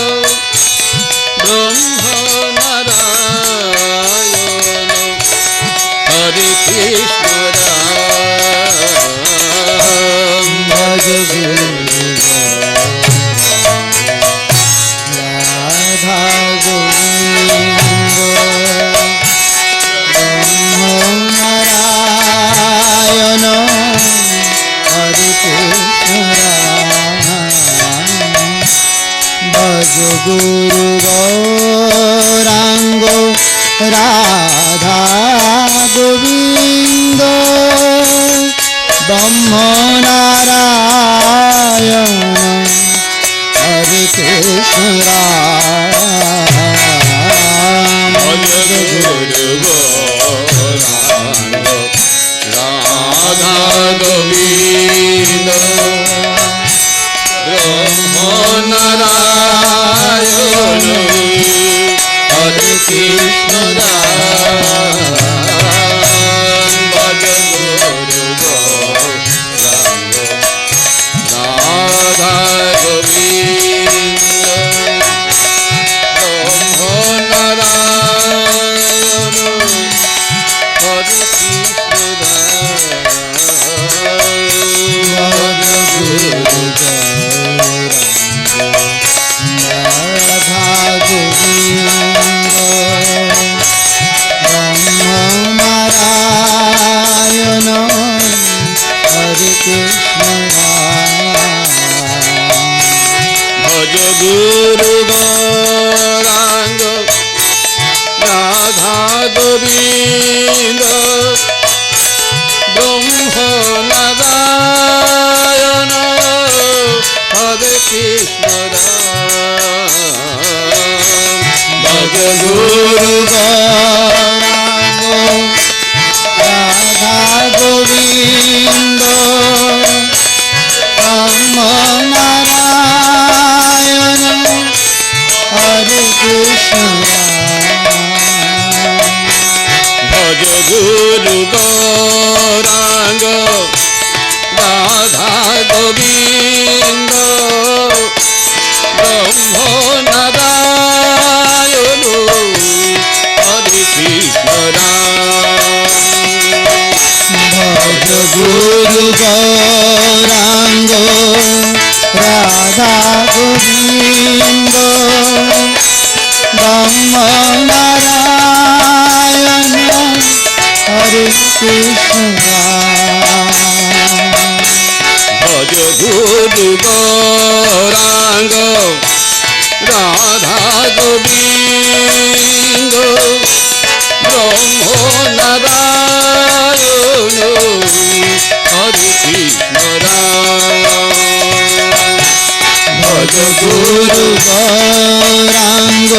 ব্রহ্ম নারায়ণ হরে কৃষ্ণ রাম ভজ গুরু রাধা গোবিন্দ নারায়ণ হরে কৃষ্ণ ভজ গুরু গৌরাঙ্গ রাধা গোবিন্দ ব্রহ্ম নারায়ণ হরে কৃষ্ণ ভজ গুরু গৌরাঙ্গ রাধা গোবিন্দ ব্রহ্ম নারায়ণ হরে কৃষ্ণ ভজ গুরু গৌরাঙ্গ রাধা গোবিন্দ ব্রহ্ম নারায়ণ হরে কৃষ্ণ গুরু রাধা গোবিন্দ ব্রহ্ম নারায়ণ হরে কৃষ্ণ ভজ গুরু গৌরাঙ্গ রাধা গোবিন্দ ব্রহ্ম নারায়ণ হরে কৃষ্ণ ভজ গুরু গৌরাঙ্গ রাধা গোবিন্দ ব্রহ্ম নারায়ণ হরে কৃষ্ণ ভজ গুরু গৌরাঙ্গ রাধা গোবিন্দ ব্রহ্ম নারায়ণ হরে কৃষ্ণ ভজ গুরু গৌরাঙ্গ রাধা গোবিন্দ ব্রহ্ম নারায়ণ হরে কৃষ্ণ গুরু গৌরাঙ্গ রাধা গোবিন্দ ব্রহ্ম নারায়ণ হরে কৃষ্ণ রাম ভজ গুরু গৌরাঙ্গ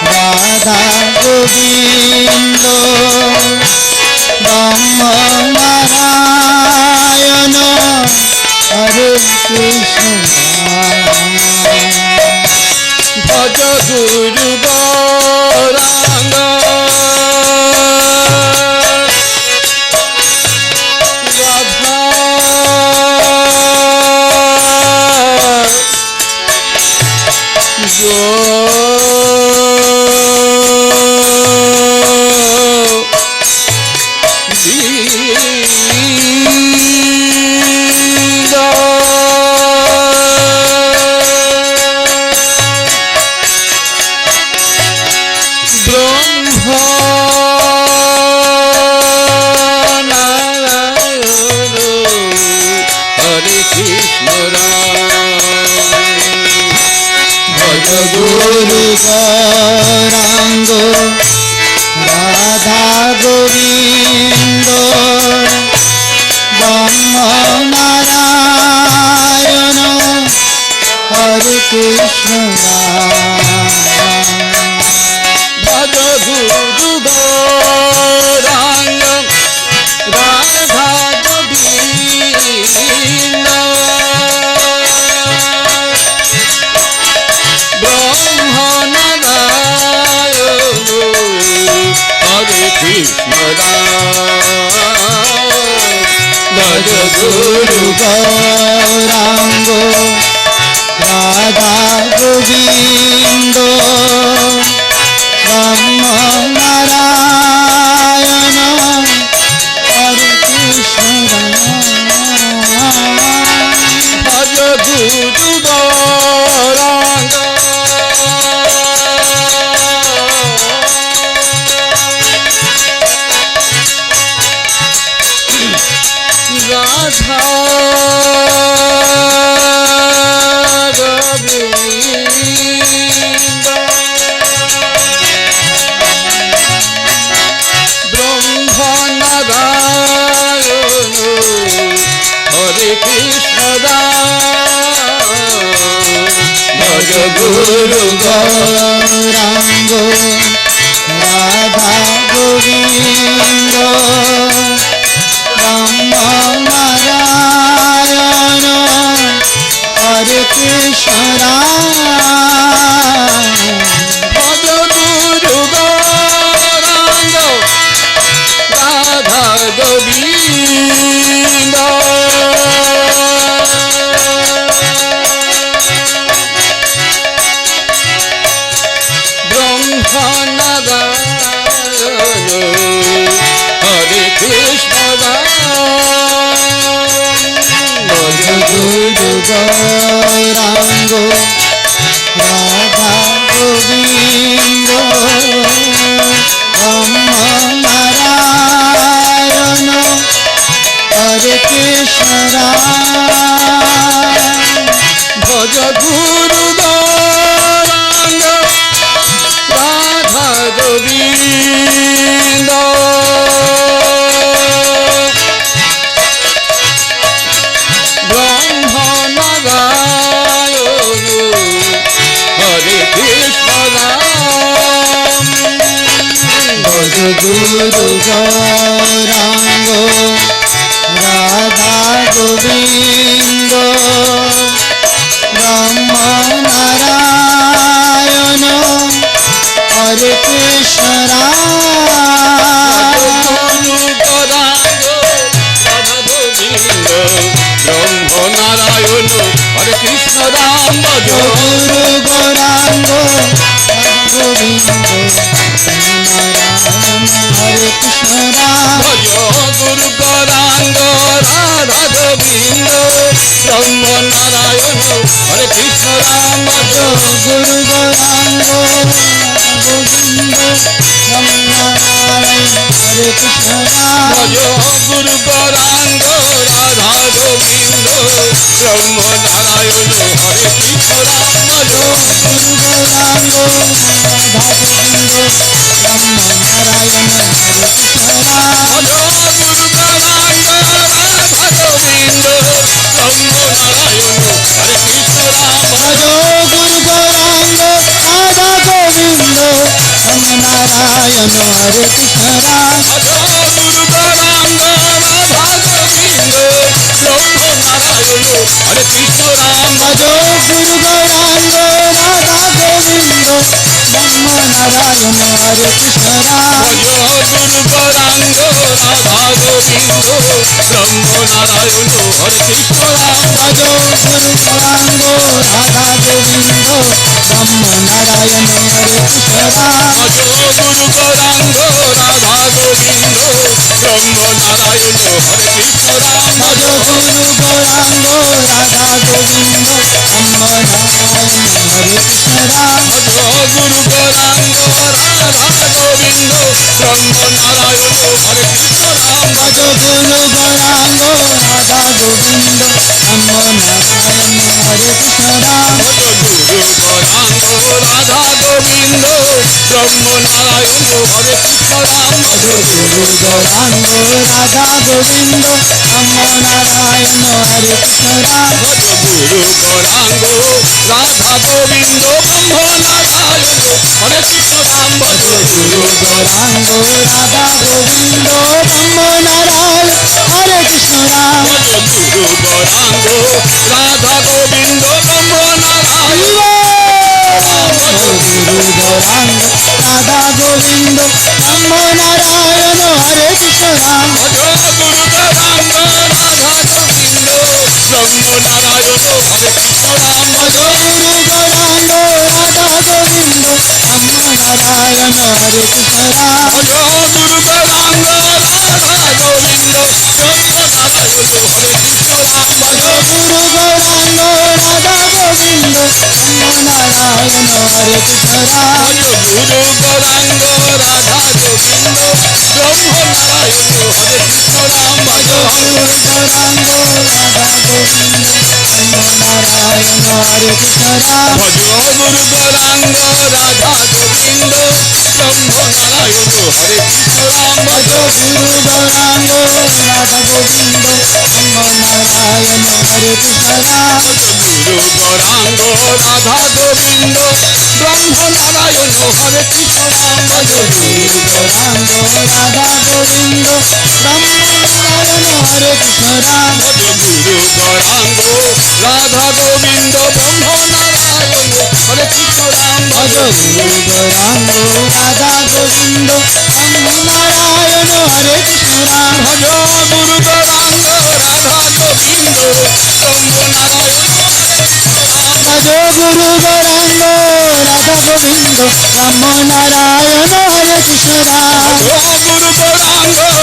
রাধা গোবিন্দ ব্রহ্ম নারায়ণ হরে কৃষ্ণ ভজ গুরু গৌরাঙ্গ রাধা গুরু গৌরাঙ্গ রাধা গোবিন্দ ব্রহ্ম নারায়ণ হরে কৃষ্ণ ভজ গুরু গৌরাঙ্গ রাধা গোবিন্দ ব্রহ্ম নারায়ণ হরে কৃষ্ণ ভজ গুরু গৌরাঙ্গ রাধা গোবিন্দ ব্রহ্ম নারায়ণ হরে কৃষ্ণ ভজ গুরু গৌরাঙ্গ রাধা গোবিন্দ ব্রহ্ম নারায়ণ হরে কৃষ্ণ ভজ গুরু গৌরাঙ্গ রাধা গোবিন্দ ব্রহ্ম নারায়ণ হরে কৃষ্ণ ভজ গুরু গৌরাঙ্গ রাধা গোবিন্দ ব্রহ্ম নারায়ণ হরে কৃষ্ণ ভজ গুরু গৌরাঙ্গ রাধা গোবিন্দ ব্রহ্ম নারায়ণ হরে কৃষ্ণ ভজ গুরু গৌরাঙ্গ রাধা গোবিন্দ ব্রহ্ম নারায়ণ হরে কৃষ্ণ ভজ গুরু গৌরাঙ্গ রাধা গোবিন্দ ব্রহ্ম নারায়ণ হরে কৃষ্ণ গুরু গৌরাঙ্গ রাধা গোবিন্দ ব্রহ্ম নারায়ণ হরে কৃষ্ণ রাম ভজ গুরু গৌরাঙ্গ রাধা গোবিন্দ নারায়ণ হরে কৃষ্ণ ভজ গুরু গৌরাঙ্গ রাধা গোবিন্দ ব্রহ্ম নারায়ণ হরে কৃষ্ণ রাম ভজ গুরু গৌরাঙ্গ রাধা গোবিন্দ ব্রহ্ম নারায়ণ হরে কৃষ্ণ ভজ গুরু গৌরাঙ্গ রাধা গোবিন্দ রাধা গোবিন্দ ব্রহ্ম নারায়ণ হরে কৃষ্ণ রাম ভজ গুরু গৌরাঙ্গ রাধা গোবিন্দ ব্রহ্ম নারায়ণ হরে কৃষ্ণ রাম ভজ গুরু গৌরাঙ্গ রাধা গোবিন্দ ব্রহ্ম নারায়ণ হরে কৃষ্ণ রাম ভজ গুরু গৌরাঙ্গ রাধা গোবিন্দ ব্রহ্ম নারায়ণ হরে কৃষ্ণ রাম ভজ গুরু গৌরাঙ্গ রাধা গোবিন্দ ব্রহ্ম নারায়ণ হরে কৃষ্ণ রাম ভজ গুরু গৌরাঙ্গ রাধা গোবিন্দ ব্রহ্ম নারায়ণ হরে কৃষ্ণ রাম ভজ গুরু গৌরাঙ্গ রাধা গোবিন্দ ব্রহ্ম নারায়ণ হরে কৃষ্ণ রাম ভজ গুরু গৌরাঙ্গ রাধা গোবিন্দ ব্রহ্ম নারায়ণ হরে কৃষ্ণ রাম ভজ গুরু গৌরাঙ্গ রাধা গোবিন্দ ব্রহ্ম নারায়ণ হরে কৃষ্ণ রাম ভজ গুরু গৌরাঙ্গ রাধা গোবিন্দ ব্রহ্ম নারায়ণ হরে কৃষ্ণ রাম ভজ গুরু গৌরাঙ্গ রাধা গোবিন্দ ব্রহ্ম নারায়ণ হরে কৃষ্ণ রাম ভজ গুরু গৌরাঙ্গ রাধা গোবিন্দ ব্রহ্ম নারায়ণ হরে কৃষ্ণ রাম ভজ গুরু গৌরাঙ্গ রাধা গোবিন্দ ব্রহ্ম নারায়ণ হরে কৃষ্ণ রাম ভজ গুরু গৌরাঙ্গ রাধা গোবিন্দ ব্রহ্ম নারায়ণ হরে কৃষ্ণ রাম ভজ গুরু গৌরাঙ্গ রাধা গোবিন্দ ব্রহ্ম নারায়ণ হরে কৃষ্ণ রাম ভজ গুরু গৌরাঙ্গ রাধা গোবিন্দ ব্রহ্ম নারায়ণ গুরু গৌরাঙ্গ রাধা গোবিন্দ ব্রহ্ম নারায়ণ হরে কৃষ্ণ রাম ভজ গুরু গৌরাঙ্গ রাধা গোবিন্দ ব্রহ্ম নারায়ণ হরে কৃষ্ণ রাম ভজ গুরু গৌরাঙ্গ রাধা গোবিন্দ ব্রহ্ম নারায়ণ হরে কৃষ্ণ রাম ভজ গুরু গৌরাঙ্গ রাধা গোবিন্দ ব্রহ্ম নারায়ণ হরে কৃষ্ণ রাম ভজ গুরু গৌরাঙ্গ রাধা গোবিন্দ ব্রহ্ম নারায়ণ হরে কৃষ্ণ রাম ভজ গুরু গৌরাঙ্গ রাধা গোবিন্দ ব্রহ্ম নারায়ণ হরে কৃষ্ণ রাম ভজ গুরু গৌরাঙ্গ রাধা গোবিন্দ ব্রহ্ম নারায়ণ হরে কৃষ্ণ রাম ভজ গুরু গৌরাঙ্গ রাধা গোবিন্দ ব্রহ্ম নারায়ণ হরে কৃষ্ণ রাম ভজ গুরু গৌরাঙ্গ রাধা গোবিন্দ ব্রহ্ম নারায়ণ হরে কৃষ্ণ রাম গুরু গৌরাঙ্গ রাধা গোবিন্দ ব্রহ্ম নারায়ণ হরে কৃষ্ণ রাম ভজ গুরু গৌরাঙ্গ রাধা গোবিন্দ ব্রহ্ম নারায়ণ হরে কৃষ্ণ রাম ভজ গুরু গৌরাঙ্গ রাধা গোবিন্দ ব্রহ্ম নারায়ণ হরে কৃষ্ণ রাম ভজ গুরু গৌরাঙ্গ রাধা গোবিন্দ ব্রহ্ম নারায়ণ হরে কৃষ্ণ রাম ভজ গুরু গৌরাঙ্গ রাধা গোবিন্দ ব্রহ্ম নারায়ণ ভজ গুরু গৌরাঙ্গ রাধা গোবিন্দ ব্রহ্ম নারায়ণ হরে কৃষ্ণ রাম ভজ গুরু গৌরাঙ্গ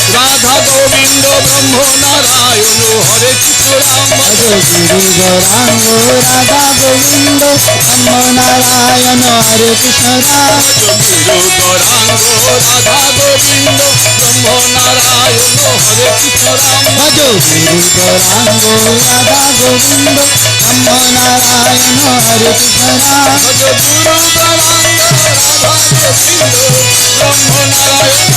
রাধা গোবিন্দ ব্রহ্ম নারায়ণ হরে কৃষ্ণ রাম ভজ গুরু গৌরাঙ্গ রাধা গোবিন্দ ব্রহ্ম নারায়ণ হরে কৃষ্ণ রাম গুরু গৌরাঙ্গ রাধা গোবিন্দ ব্রহ্ম নারায়ণ হরে কৃষ্ণ রাম ভজ গুরু গৌরাঙ্গ রাধা গোবিন্দ ব্রহ্ম নারায়ণ হরে কৃষ্ণ রাম গুরু গৌরাঙ্গ রাধা গোবিন্দ ব্রহ্ম নারায়ণ হরে কৃষ্ণ রাম ভজ গুরু গৌরাঙ্গ রাধা গোবিন্দ ব্রহ্ম নারায়ণ হরে কৃষ্ণ রাম ভজ গুরু গৌরাঙ্গ রাধা গোবিন্দ ব্রহ্ম নারায়ণ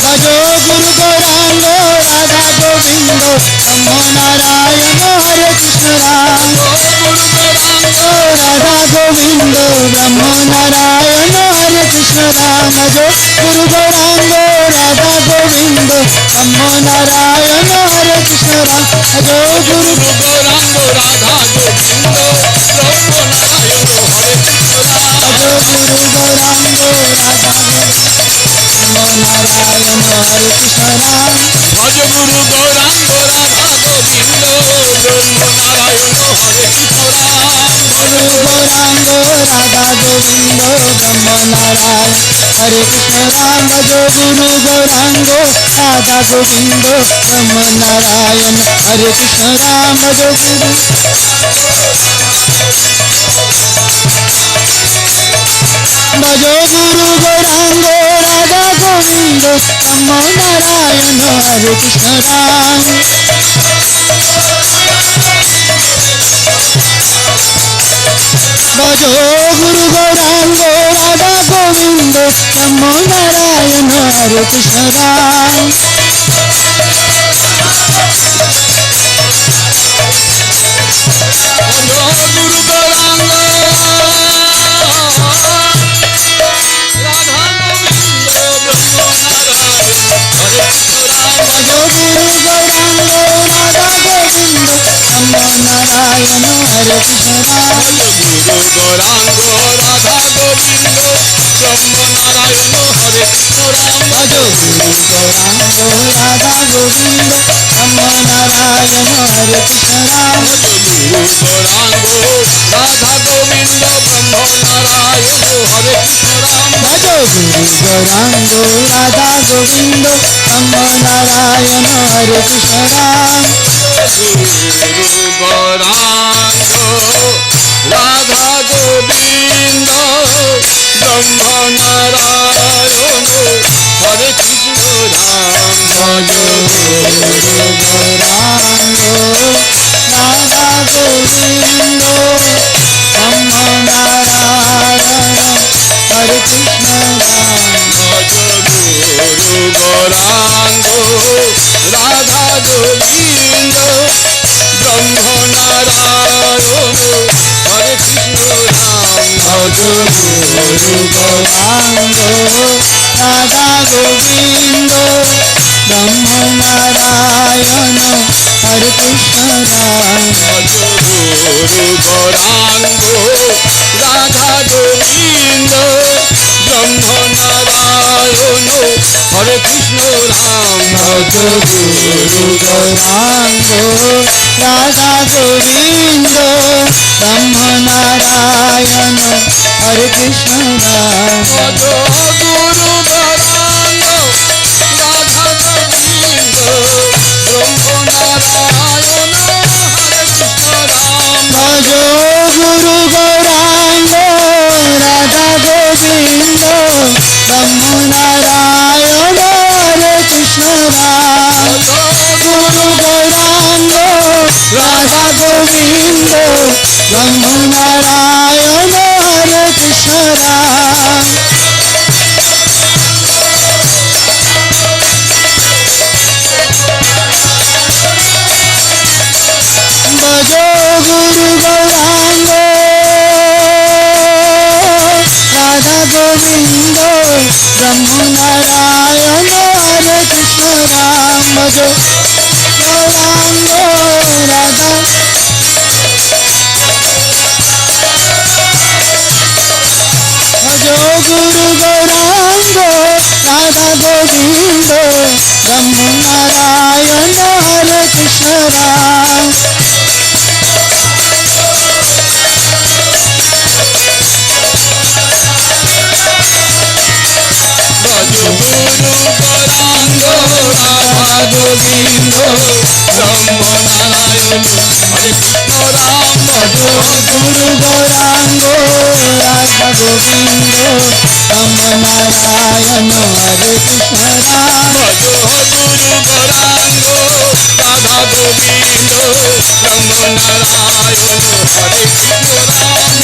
ভজ গুরু গৌরাঙ্গ রাধা গোবিন্দ ব্রহ্ম নারায়ণ হরে কৃষ্ণ রাম গুরু গৌরাঙ্গ রাধা গোবিন্দ ব্রহ্ম নারায়ণ হরে কৃষ্ণ রাম ভজ গুরু গৌরাঙ্গ রাধা গোবিন্দ ব্রহ্ম নারায়ণ হরে কৃষ্ণ রাম ভজ গুরু গুরু গৌরাঙ্গ রাধা গোবিন্দ ব্রহ্ম নারায়ণ হরে কৃষ্ণ রাম ভজ গুরু গৌরাঙ্গ রাধা নারায়ণ হরে কৃষ্ণ রাম ভজ গুরু গৌরাঙ্গ রাধা গোবিন্দ ব্রহ্ম নারায়ণ হরে কৃষ্ণ রাম গুরু গৌরাঙ্গ রাধা গোবিন্দ ব্রহ্ম নারায়ণ হরে কৃষ্ণ রাম ভজ গুরু গৌরাঙ্গ রাধা গোবিন্দ ব্রহ্ম নারায়ণ হরে কৃষ্ণ রাম ভজ গুরু ভজ গুরু গৌরাঙ্গ রাধা গোবিন্দ ব্রহ্ম নারায়ণ হরে কৃষ্ণ রাম ভজ গুরু গৌরাঙ্গ রাধা গোবিন্দ ব্রহ্ম নারায়ণ হরে কৃষ্ণ রাম গুরু গৌরাঙ্গ রাধা গোবিন্দ ব্রহ্ম নারায়ণ হরে কৃষ্ণ রাম ভজ গুরু গৌরাঙ্গ রাধা গোবিন্দ ব্রহ্ম নারায়ণ হরে কৃষ্ণ রাম গুরু গৌরাঙ্গ রাধা গোবিন্দ ব্রহ্ম নারায়ণ হরে কৃষ্ণ রাম ভজ গুরু গৌরাঙ্গ রাধা গোবিন্দ ব্রহ্ম নারায়ণ হরে কৃষ্ণ রাম গুরু গৌরাঙ্গ রাধা গোবিন্দ ব্রহ্ম নারায়ণ হরে কৃষ্ণ রাম ভজ গুরু গৌরাঙ্গ রাধা গোবিন্দ ব্রহ্ম নারায়ণ হরে কৃষ্ণ রাম গুরু গৌরাঙ্গ রাধা গোবিন্দ ব্রহ্ম নারায়ণ হরে কৃষ্ণ রাম ভজ গুরু গৌরাঙ্গ রাধা গোবিন্দ ব্রহ্ম নারায়ণ হরে কৃষ্ণ রাম ভজ গুরু গৌরাঙ্গ রাধা গোবিন্দ ব্রহ্ম নারায়ণ হরে কৃষ্ণ রাম ভজ গুরু গৌরাঙ্গ রাধা গোবিন্দ ব্রহ্ম নারায়ণ হরে কৃষ্ণ রাম ভজ গুরু গৌরাঙ্গ রাধা গোবিন্দ ব্রহ্ম নারায়ণ হরে কৃষ্ণ রাম ভজ গুরু গৌরাঙ্গ রাধা গোবিন্দ ব্রহ্ম নারায়ণ হরে কৃষ্ণ রাম ভজ গুরু গৌরাঙ্গ রাধা গোবিন্দ ব্রহ্ম নারায়ণ হরে কৃষ্ণ রাম ভজ গুরু গৌরাঙ্গ রাধা গোবিন্দ ব্রহ্ম নারায়ণ হরে কৃষ্ণ রাম গুরু গৌরাঙ্গ রাধা গোবিন্দ ব্রহ্ম নারায়ণ হরে কৃষ্ণ রাম ভজ গুরু গৌরাঙ্গ রাধা গোবিন্দ ব্রহ্ম নারায়ণ হরে কৃষ্ণ রাম ভজ গৌরাঙ্গ রাধা ভজ গুরু গৌরাঙ্গ রাধা গোবিন্দ ব্রহ্ম নারায়ণ হরে কৃষ্ণ রাম ভজ গুরু গৌরাঙ্গ রাধা গোবিন্দ ব্রহ্ম নারায়ণ হরে কৃষ্ণ রাম ভজ গুরু গৌরাঙ্গ রাধা গোবিন্দ ব্রহ্ম নারায়ণ হরে কৃষ্ণ রাম ভজ গুরু গৌরাঙ্গ রাধা গোবিন্দ ব্রহ্ম নারায়ণ হরে কৃষ্ণ রাম গুরু গৌরাঙ্গ রাধা গোবিন্দ ব্রহ্ম নারায়ণ হরে কৃষ্ণ রাম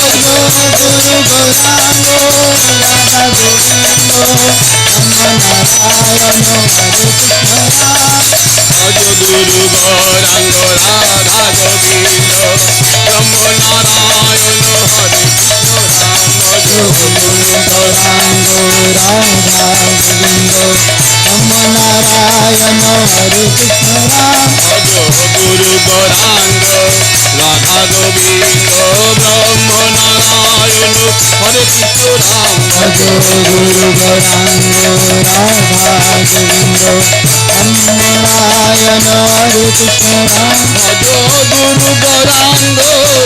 ভজ গুরু গৌরাঙ্গ রাধা গোবিন্দ ব্রহ্ম নারায়ণ হরে কৃষ্ণ রাম ভজ গুরু গৌরাঙ্গ রাধা গোবিন্দ ব্রহ্ম নারায়ণ হরে কৃষ্ণ রাম ভজ গুরু গৌরাঙ্গ রাধা গোবিন্দ ব্রহ্ম নারায়ণ হরে কৃষ্ণ রাম ভজ গুরু গৌরাঙ্গ রাধা গোবিন্দ ব্রহ্ম নারায়ণ হরে কৃষ্ণ রাম ভজ গুরু গৌরাঙ্গ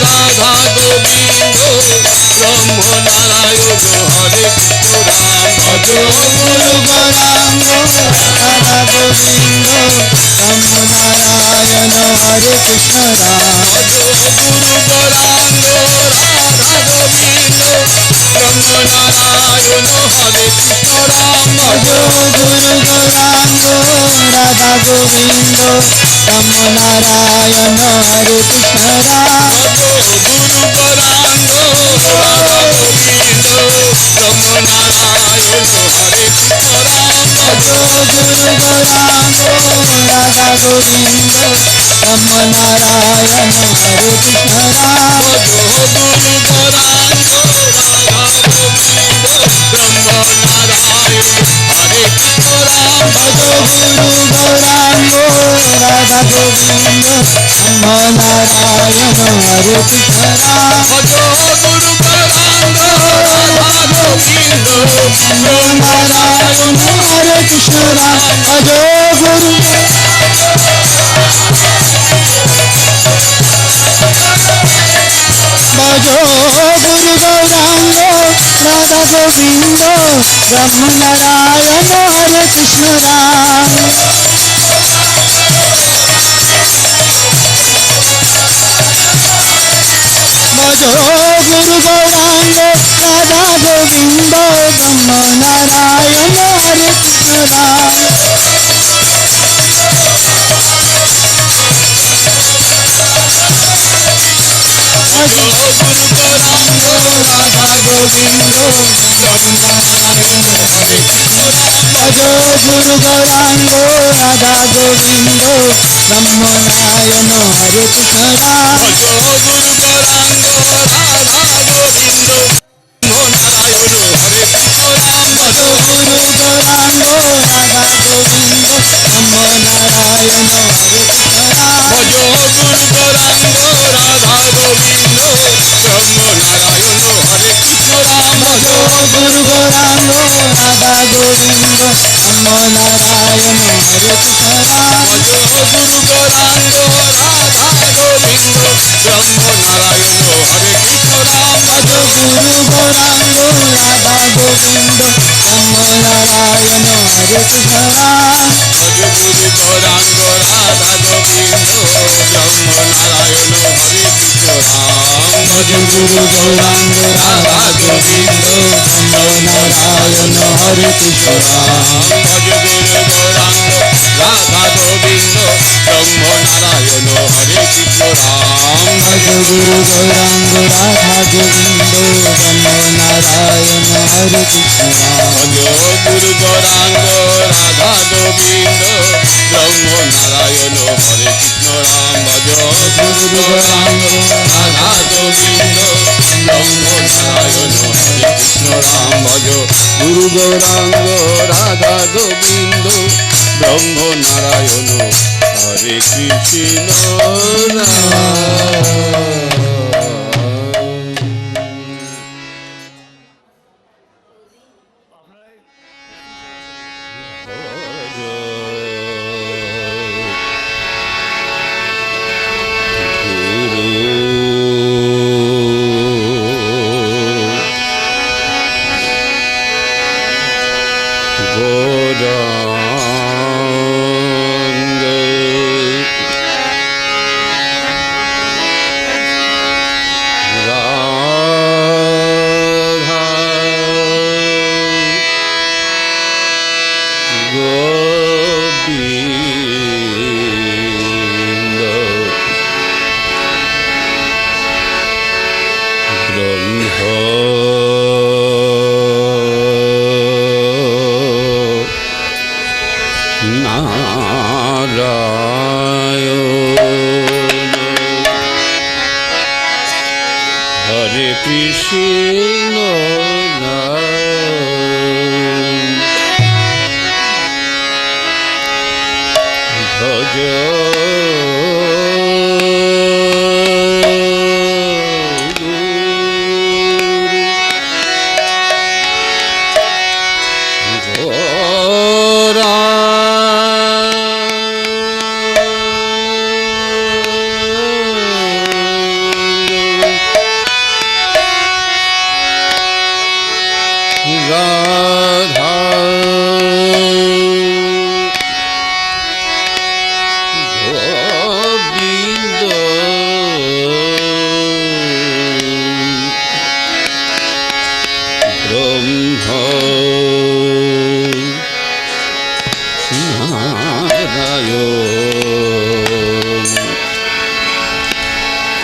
রাধা গোবিন্দ ব্রহ্ম নারায়ণ হরে কৃষ্ণ রাম ভজ গুরু গৌরাঙ্গ রাধা গোবিন্দ ব্রহ্ম নারায়ণ হরে কৃষ্ণ রাম ভজ গুরু গৌরাঙ্গ রাধা গোবিন্দ ব্রহ্ম নারায়ণ হরে কৃষ্ণ রাম ভজ গুরু গৌরাঙ্গ রাধা গোবিন্দ ব্রহ্ম নারায়ণ হরে কৃষ্ণ রাম গুরু গৌরাঙ্গ রাধা গোবিন্দ ব্রহ্ম নারায়ণ হরে কৃষ্ণ রাম ভজ গুরু গৌরাঙ্গ রাধা গোবিন্দ ব্রহ্ম নারায়ণ হরে কৃষ্ণ রাম গুরু গৌরাঙ্গ রাধা গোবিন্দ ব্রহ্ম নারায়ণ হরে কৃষ্ণ রাম ভজ গুরু গৌরাঙ্গ রাধা গোবিন্দ ব্রহ্ম নারায়ণ হরে কৃষ্ণ রাম ভজ গুরু গৌরাঙ্গ রাধা গোবিন্দ ব্রহ্ম নারায়ণ হরে কৃষ্ণ রাম ভজ গুরু ভজ গুরু গৌরাঙ্গ রাধা গোবিন্দ ব্রহ্ম নারায়ণ হরে কৃষ্ণ রাম ভজ গুরু গৌরাঙ্গ রাধা গোবিন্দ ব্রহ্ম নারায়ণ হরে কৃষ্ণ রাম গুরু গৌরাঙ্গ রাধা গোবিন্দ ব্রহ্ম নারায়ণ হরে কৃষ্ণ রাম ভজ গুরু গৌরাঙ্গ রাধা গোবিন্দ ব্রহ্ম নারায়ণ হরে কৃষ্ণ রাম ভজ গুরু গৌরাঙ্গ রাধা গোবিন্দ ব্রহ্ম নারায়ণ হরে কৃষ্ণ রাম ভজ গুরু গৌরাঙ্গ রাধা গোবিন্দ ব্রহ্ম নারায়ণ হরে কৃষ্ণ রাম ভজ গুরু গৌরাঙ্গ রাধা গোবিন্দ ব্রহ্ম নারায়ণ হরে কৃষ্ণ রাম ভজ গুরু গৌরাঙ্গ রাধা গোবিন্দ ব্রহ্ম নারায়ণ হরে কৃষ্ণ রাম ভজ গুরু গৌরাঙ্গ রাধা গোবিন্দ ব্রহ্ম নারায়ণ হরে কৃষ্ণ রাম ভজ গুরু গৌরাঙ্গ রাধা গোবিন্দ ব্রহ্ম নারায়ণ হরে কৃষ্ণ রাম ভজ গুরু গৌরাঙ্গ রাধা গোবিন্দ ব্রহ্ম নারায়ণ হরে কৃষ্ণ রাম ভজ গুরু গৌরাঙ্গ রাধা গোবিন্দ ব্রহ্ম নারায়ণ হরে কৃষ্ণ রাম ভজ গুরু গৌরাঙ্গ রাধা গোবিন্দ ব্রহ্ম নারায়ণ হরে কৃষ্ণ রাম ভজ গুরু গৌরাঙ্গ রাধা গোবিন্দ ব্রহ্ম নারায়ণ হরে কৃষ্ণ রাম ভজ গুরু গৌরাঙ্গ রাধা গোবিন্দ ব্রহ্ম নারায়ণ হরে কৃষ্ণ রাম ভজ গুরু গৌরাঙ্গ রাধা গোবিন্দ ব্রহ্ম নারায়ণ হরে কৃষ্ণ রাম ভজ গুরু গৌরাঙ্গ রাধা গোবিন্দ ব্রহ্ম নারায়ণ হরে Krishna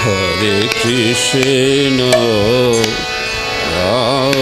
Hare Krishna Bhaja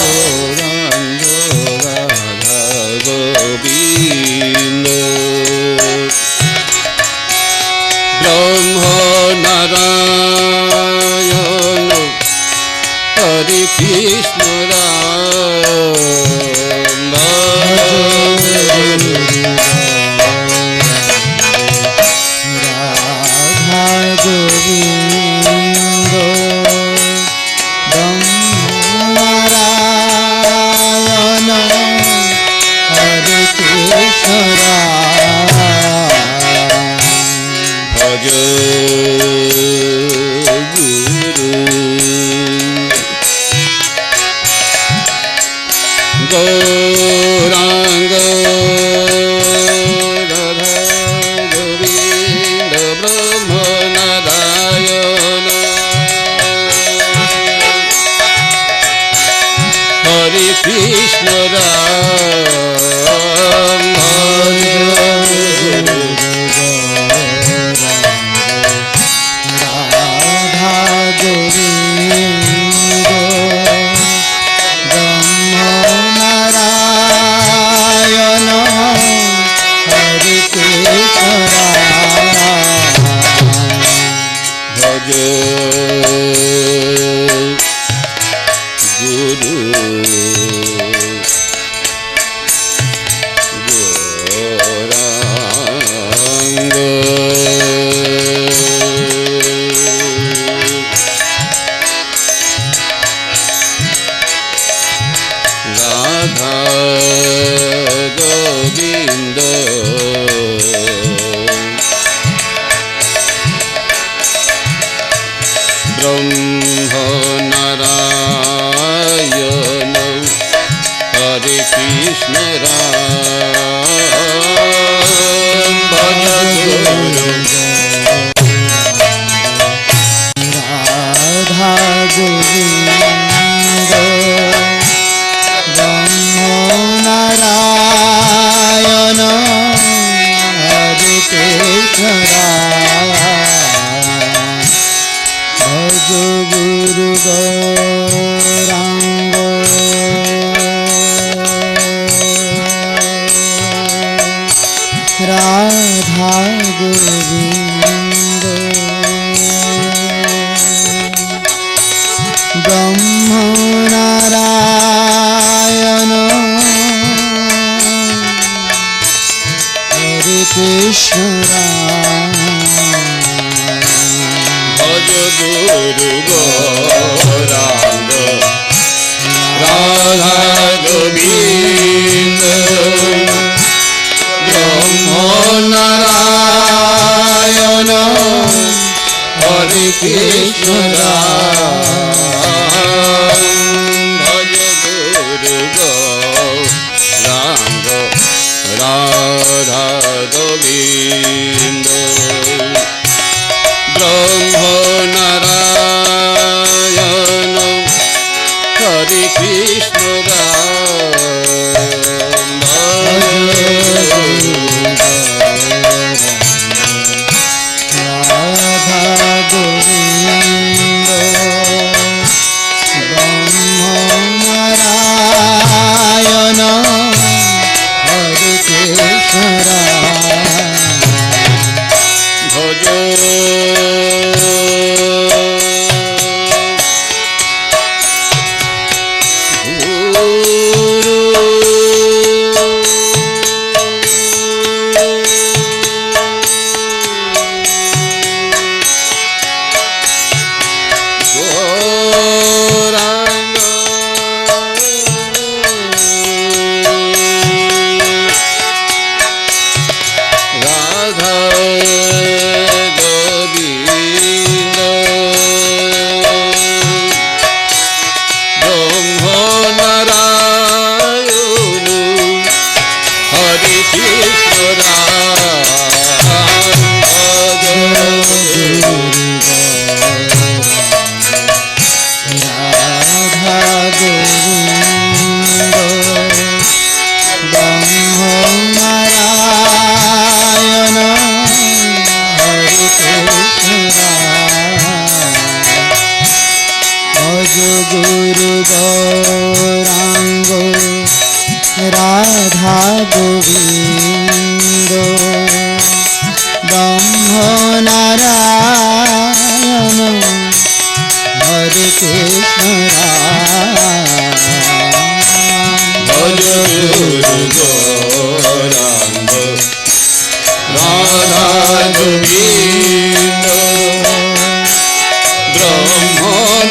Gauranga Radha Govinda ব্রহ্ম নারায়ণ হরে কৃষ্ণ রাম রাধা গোবিন্দ নারায়ণ হরে কৃষ্ণ ভজ গুরু গৌরাঙ্গ রাধা গোবিন্দ ব্রহ্ম নারায়ণ হরে কৃষ্ণ রাম হরে রাধা গোবিন্দ ব্রহ্ম নারায়ণ হরে কৃষ্ণ ভজ গুরু গৌরাঙ্গ রাধা গোবিন্দ ব্রহ্ম নারায়ণ হরে কৃষ্ণ রাম ভজ গুরু রাধা গোবিন্দ ব্রহ্ম নারায়ণ হরে কৃষ্ণ ভজ গুরু গৌরাঙ্গ রাধা গোবিন্দ ব্রহ্ম নারায়ণ হরে কৃষ্ণ ভজ গুরু গৌরাঙ্গ রাধা গোবিন্দ ব্রহ্ম নারায়ণ হরে কৃষ্ণ রাম ভজ গুরু গৌরাঙ্গ রাধা গোবিন্দ গৌরাঙ্গ রাধা গোবিন্দ ব্রহ্ম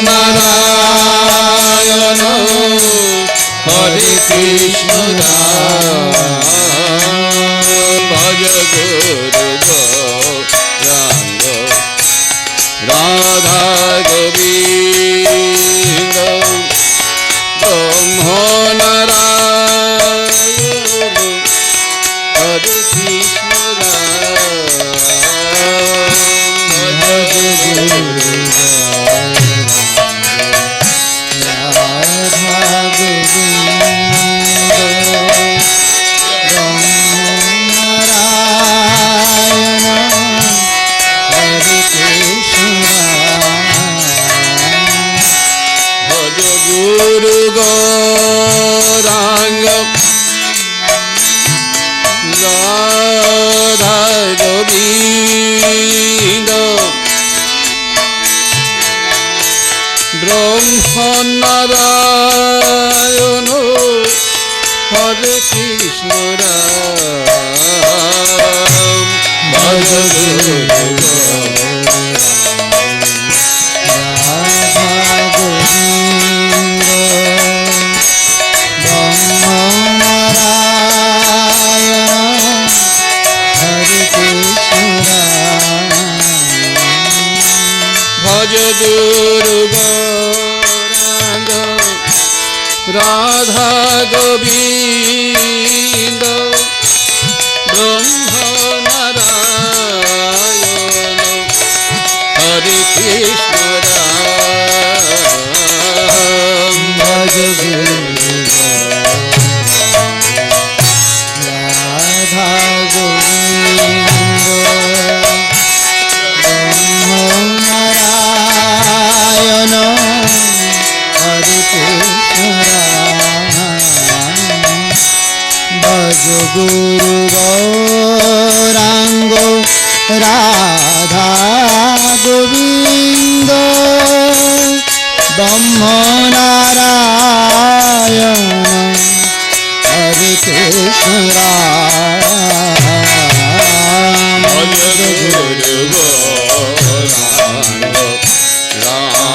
নারায়ণ হরে কৃষ্ণ ভজ গুরু গৌরাঙ্গ রাধা গোবিন্দ ব্রহ্ম নারায়ণ হরে কৃষ্ণ ভজ গুরু গুরু গৌরাঙ্গ রাধা গোবিন্দ ব্রহ্ম নারায়ণ হরে কৃষ্ণ রাম ভজ গুরু ভজ গুরু গৌরাঙ্গ রাধা গোবিন্দ ব্রহ্ম নারায়ণ হরে কৃষ্ণ রাম ভজ গুরু রাধা গোবিন্দ ভজ গুরু গৌরাঙ্গ রাধা গোবিন্দ ব্রহ্ম নারায়ণ হরে কৃষ্ণ রাম ভজ